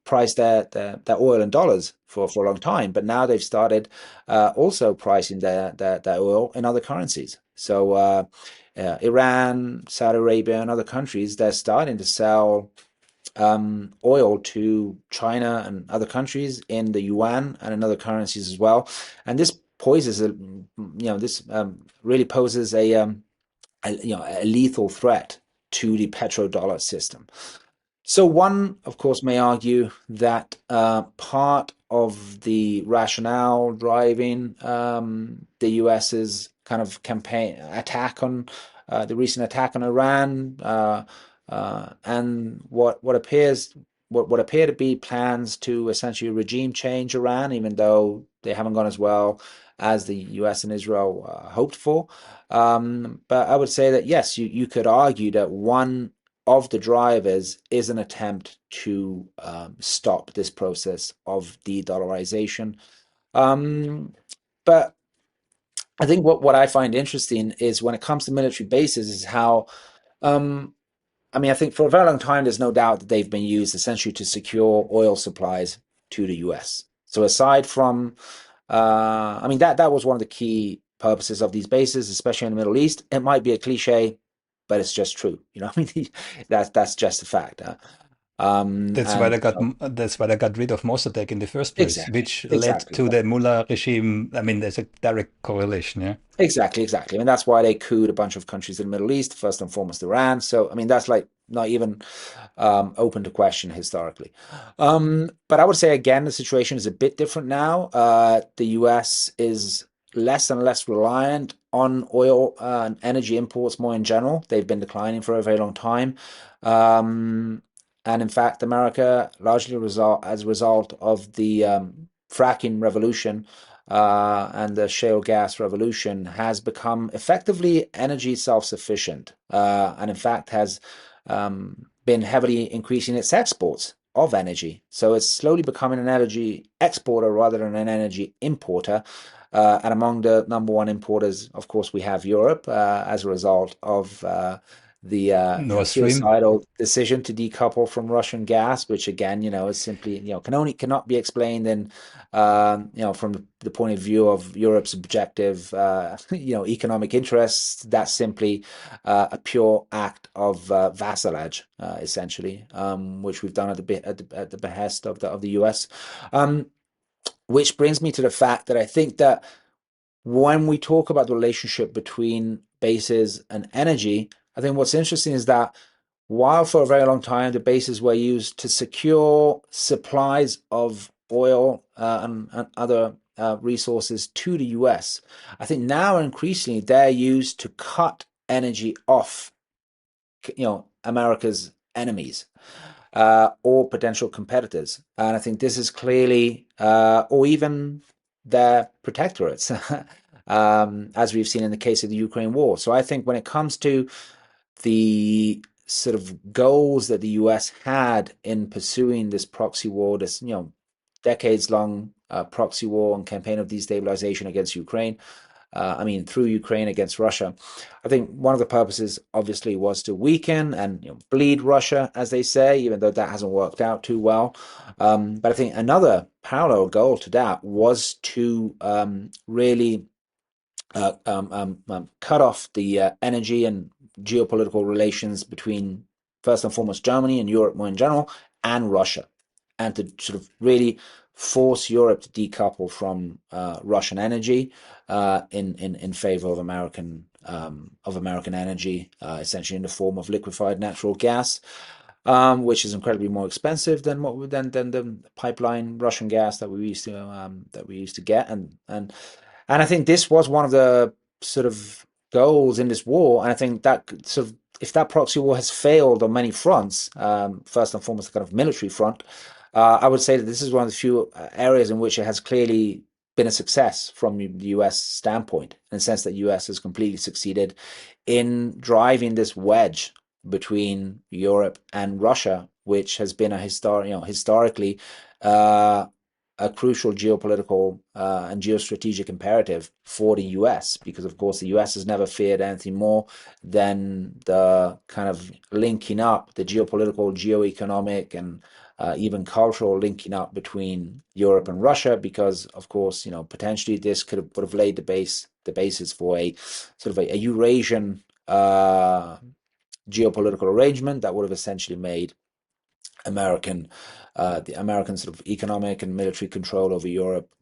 priced their oil in dollars for a long time, but now they've started also pricing their oil in other currencies. So Iran, Saudi Arabia, and other countries, they're starting to sell oil to China and other countries in the yuan and in other currencies as well. And this poses really poses a lethal threat to the petrodollar system. So one, of course, may argue that part of the rationale driving the US's kind of campaign attack on the recent attack on Iran and what appear to be plans to essentially regime change Iran, even though they haven't gone as well as the US and Israel hoped for. But I would say that yes, you could argue that one of the drivers is an attempt to stop this process of de-dollarization. But I think what I find interesting is when it comes to military bases is how I think for a very long time there's no doubt that they've been used essentially to secure oil supplies to the US. So aside from that was one of the key purposes of these bases, especially in the Middle East. It might be a cliche, but it's just true. That's just a fact. That's why And they got that's why they got rid of Mossadegh in the first place, exactly, which led exactly. to the Mullah regime. I mean, there's a direct correlation, yeah. Exactly. I mean, that's why they couped a bunch of countries in the Middle East, first and foremost Iran. So, I mean, that's like not even open to question historically. But I would say, again, the situation is a bit different now. The US is less and less reliant on oil and energy imports more in general. They've been declining for a very long time. And in fact, America, largely as a result of the fracking revolution, and the shale gas revolution has become effectively energy self-sufficient, and in fact has been heavily increasing its exports of energy. So it's slowly becoming an energy exporter rather than an energy importer. And among the number one importers, of course, we have Europe as a result of the Nord Stream. suicidal decision to decouple from Russian gas, which again, is simply cannot be explained in from the point of view of Europe's objective economic interests. That's simply a pure act of vassalage, essentially, which we've done at the behest of the US. Which brings me to the fact that I think that when we talk about the relationship between bases and energy, I think what's interesting is that while for a very long time the bases were used to secure supplies of oil and other resources to the US, I think now increasingly they're used to cut energy off, America's enemies or potential competitors. And I think this is clearly, or even their protectorates, as we've seen in the case of the Ukraine war. So I think when it comes to the sort of goals that the US had in pursuing this proxy war, this decades long proxy war and campaign of destabilization against Ukraine, through Ukraine against Russia. I think one of the purposes, obviously, was to weaken and bleed Russia, as they say, even though that hasn't worked out too well. But I think another parallel goal to that was to really cut off the energy and geopolitical relations between, first and foremost, Germany and Europe more in general, and Russia, and to sort of really force Europe to decouple from Russian energy in favor of American energy, essentially in the form of liquefied natural gas. Which is incredibly more expensive than the pipeline Russian gas that we used to get, and I think this was one of the sort of goals in this war, and I think that sort of if that proxy war has failed on many fronts, first and foremost, the kind of military front, I would say that this is one of the few areas in which it has clearly been a success from the US standpoint, in the sense that the US has completely succeeded in driving this wedge between Europe and Russia, which has been a historically uh, a crucial geopolitical and geostrategic imperative for the US, because of course the US has never feared anything more than the kind of linking up, the geopolitical, geoeconomic, and even cultural linking up between Europe and Russia, because of course, potentially this would have laid the basis for a sort of a Eurasian geopolitical arrangement that would have essentially made American, the American sort of economic and military control over Europe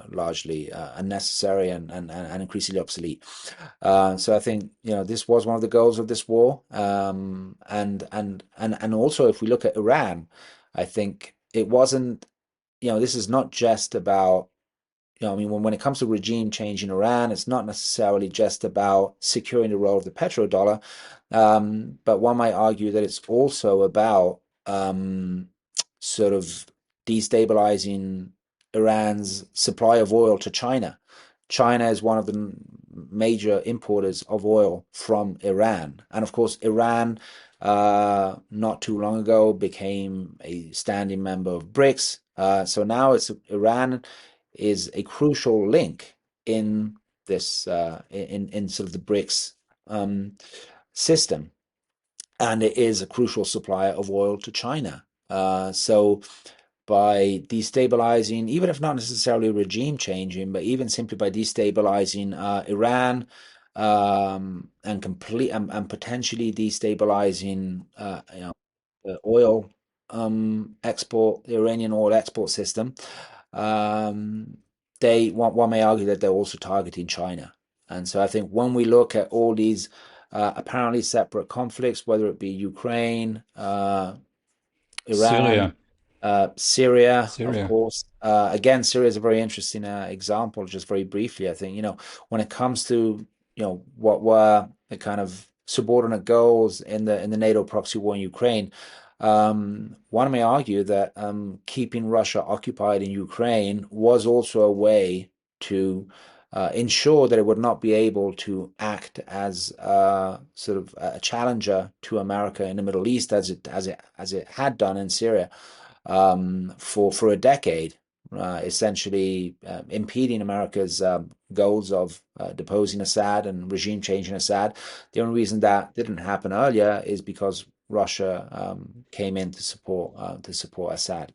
largely unnecessary and increasingly obsolete. So I think this was one of the goals of this war, and also if we look at Iran, I think it wasn't. This is not just about. I mean, when it comes to regime change in Iran, it's not necessarily just about securing the role of the petrodollar, but one might argue that it's also about sort of destabilizing Iran's supply of oil to China. China is one of the major importers of oil from Iran. And of course, Iran, not too long ago, became a standing member of BRICS. So now Iran is a crucial link in this in sort of the BRICS system, and it is a crucial supplier of oil to China. So by destabilizing, even if not necessarily regime changing, but even simply by destabilizing Iran, and potentially destabilizing the oil export, the Iranian oil export system, um, one may argue that they're also targeting China. And so I think when we look at all these apparently separate conflicts, whether it be Ukraine, Iran, Syria. Syria, of Syria. course. Again, Syria is a very interesting example, just very briefly. I think, when it comes to, what were the kind of subordinate goals in the NATO proxy war in Ukraine, one may argue that keeping Russia occupied in Ukraine was also a way to ensure that it would not be able to act as sort of a challenger to America in the Middle East as it had done in Syria for a decade, essentially impeding America's goals of deposing Assad and regime changing Assad. The only reason that didn't happen earlier is because Russia came in to support Assad.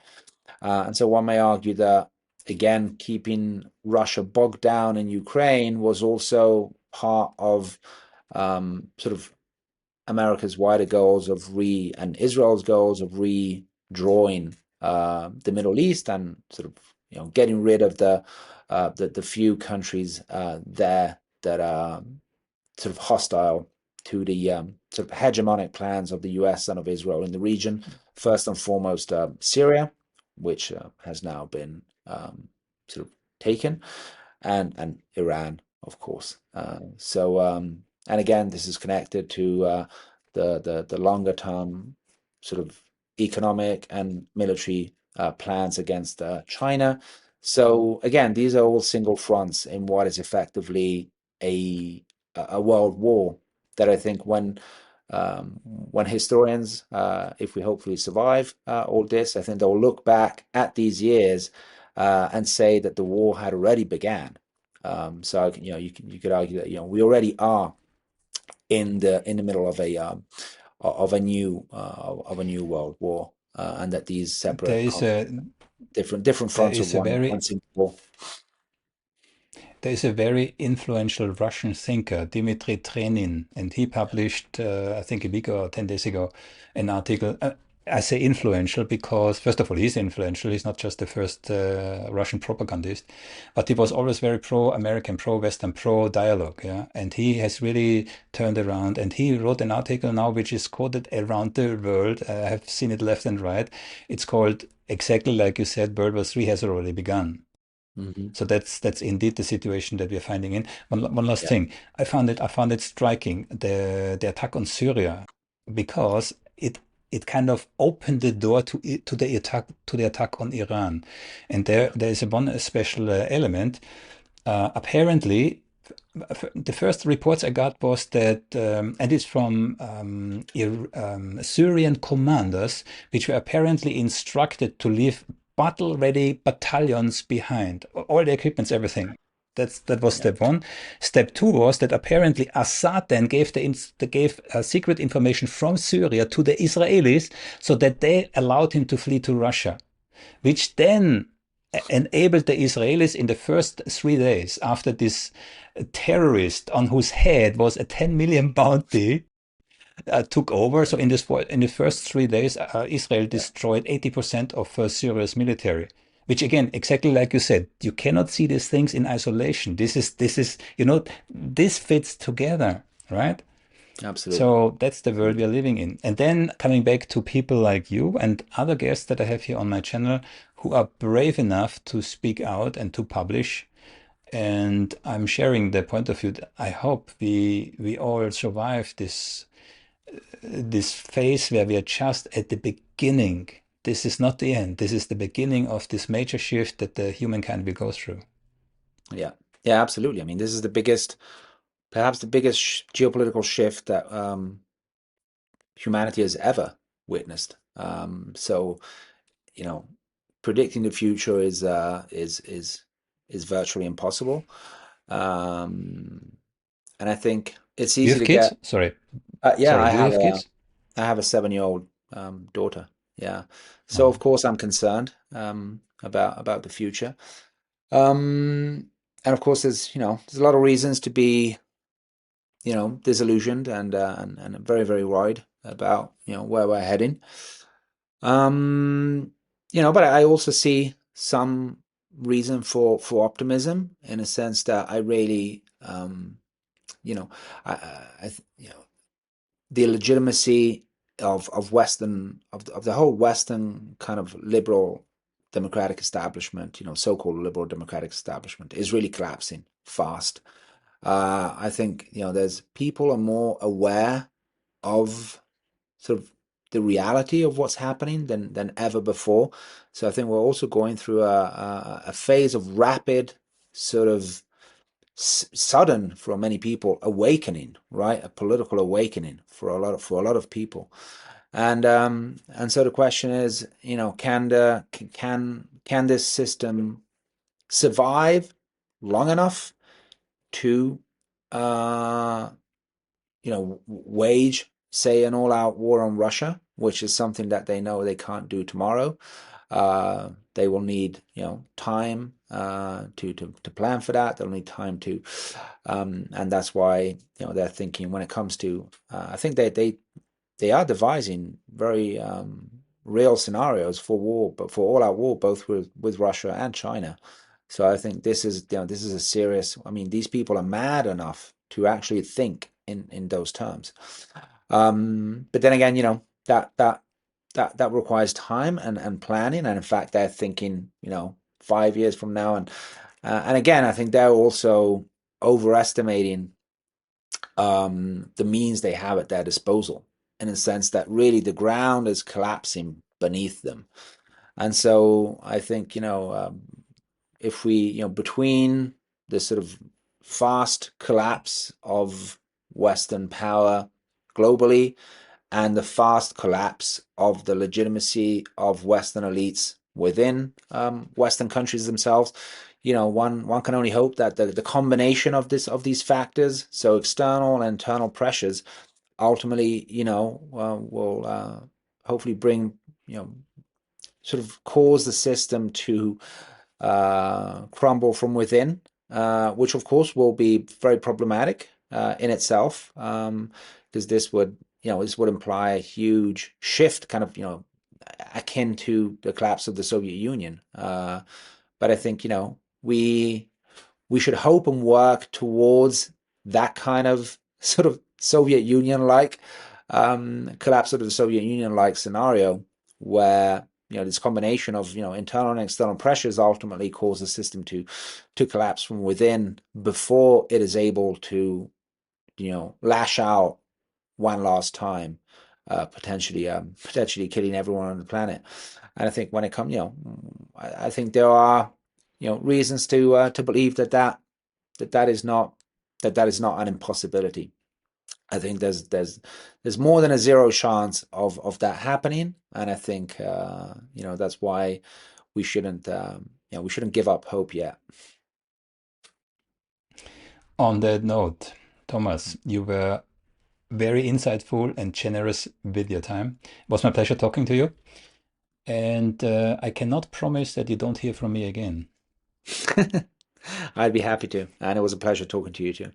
And so one may argue that, again, keeping Russia bogged down in Ukraine was also part of sort of America's wider goals and Israel's goals of redrawing the Middle East, and sort of getting rid of the few countries there that are sort of hostile to the sort of hegemonic plans of the US and of Israel in the region. First and foremost, Syria, which has now been sort of taken, and Iran, of course. And again, this is connected to the longer term sort of economic and military plans against China. So again, these are all single fronts in what is effectively a a world war that I think when historians, if we hopefully survive all this, I think they'll look back at these years and say that the war had already began. So you could argue that we already are in the middle of a new world war, and that these There separate is a different there fronts of is a one very single war. There is a very influential Russian thinker, Dmitry Trenin, and he published, I think a week or 10 days ago, an article. I say influential because, first of all, he's influential. He's not just the first Russian propagandist, but he was always very pro-American, pro-Western, pro-dialogue. Yeah, and he has really turned around. And he wrote an article now which is quoted around the world. I have seen it left and right. It's called exactly like you said, World War III has already begun. Hmm. So that's indeed the situation that we're finding in. One last Yeah. thing. I found it striking, the attack on Syria, because it kind of opened the door to the attack on Iran. And Yeah. there is a one special element. Apparently, the first reports I got was that, and it's from Syrian commanders, which were apparently instructed to leave battle-ready battalions behind, all the equipments, everything. That was Yeah. step one. Step two was that apparently Assad then gave secret information from Syria to the Israelis so that they allowed him to flee to Russia, which then enabled the Israelis in the first 3 days after this terrorist on whose head was a 10 million bounty took over. So in the first 3 days, Israel Yeah. destroyed 80% of Syria's military. Which again, exactly like you said, you cannot see these things in isolation. This is this fits together, right? Absolutely. So that's the world we Absolutely. are living in. And then coming back to people like you and other guests that I have here on my channel who are brave enough to speak out and to publish. And I'm sharing the point of view that I hope we all survive this phase where we are just at the beginning. This is not the end. This is the beginning of this major shift that the humankind will go through. Yeah. Yeah, absolutely. I mean, this is the biggest, perhaps the biggest geopolitical shift that humanity has ever witnessed. So, you know, predicting the future is virtually impossible. Um, and I think it's You easy have to get. kids? Sorry. Yeah, Sorry, do you have kids? I have a 7-year-old daughter. Yeah, so of Oh. course I'm concerned about the future. Um, and of course there's a lot of reasons to be disillusioned and very very worried about where we're heading. Um, but I also see some reason for optimism in a sense that I really you know I the legitimacy of Western of the whole Western kind of liberal democratic establishment, so-called liberal democratic establishment, is really collapsing fast. I think there's people are more aware of sort of the reality of what's happening than ever before. So I think we're also going through a phase of rapid sort of sudden for many people awakening, right? A political awakening for a lot of people. And so the question is, can this system survive long enough to uh wage, say, an all-out war on Russia, which is something that they know they can't do tomorrow. They will need, time to plan for that. They'll need time to, and that's why, they're thinking when it comes to. I think they are devising very real scenarios for war, but for all-out war, both with Russia and China. So I think this is a serious. I mean, these people are mad enough to actually think in those terms. But then again, that requires time and planning. And in fact, they're thinking, 5 years from now. And again, I think they're also overestimating the means they have at their disposal, in a sense that really the ground is collapsing beneath them. And so I think, if we, between the sort of fast collapse of Western power globally and the fast collapse of the legitimacy of Western elites within Western countries themselves, one can only hope that the combination of these factors, so external and internal pressures, ultimately, will hopefully bring, sort of cause the system to crumble from within, which of course will be very problematic in itself, because this would imply a huge shift, kind of, akin to the collapse of the Soviet Union. But I think, we should hope and work towards that kind of sort of Soviet Union like collapse of the Soviet Union like scenario where this combination of internal and external pressures ultimately cause the system to collapse from within before it is able to lash out one last time, potentially killing everyone on the planet. And I think when it comes, I think there are reasons to believe that is not an impossibility. I think there's more than a zero chance of that happening, and I think that's why we shouldn't give up hope yet. On that note, Thomas, you were very insightful and generous with your time. It was my pleasure talking to you, and I cannot promise that you don't hear from me again. I'd be happy to, and it was a pleasure talking to you too.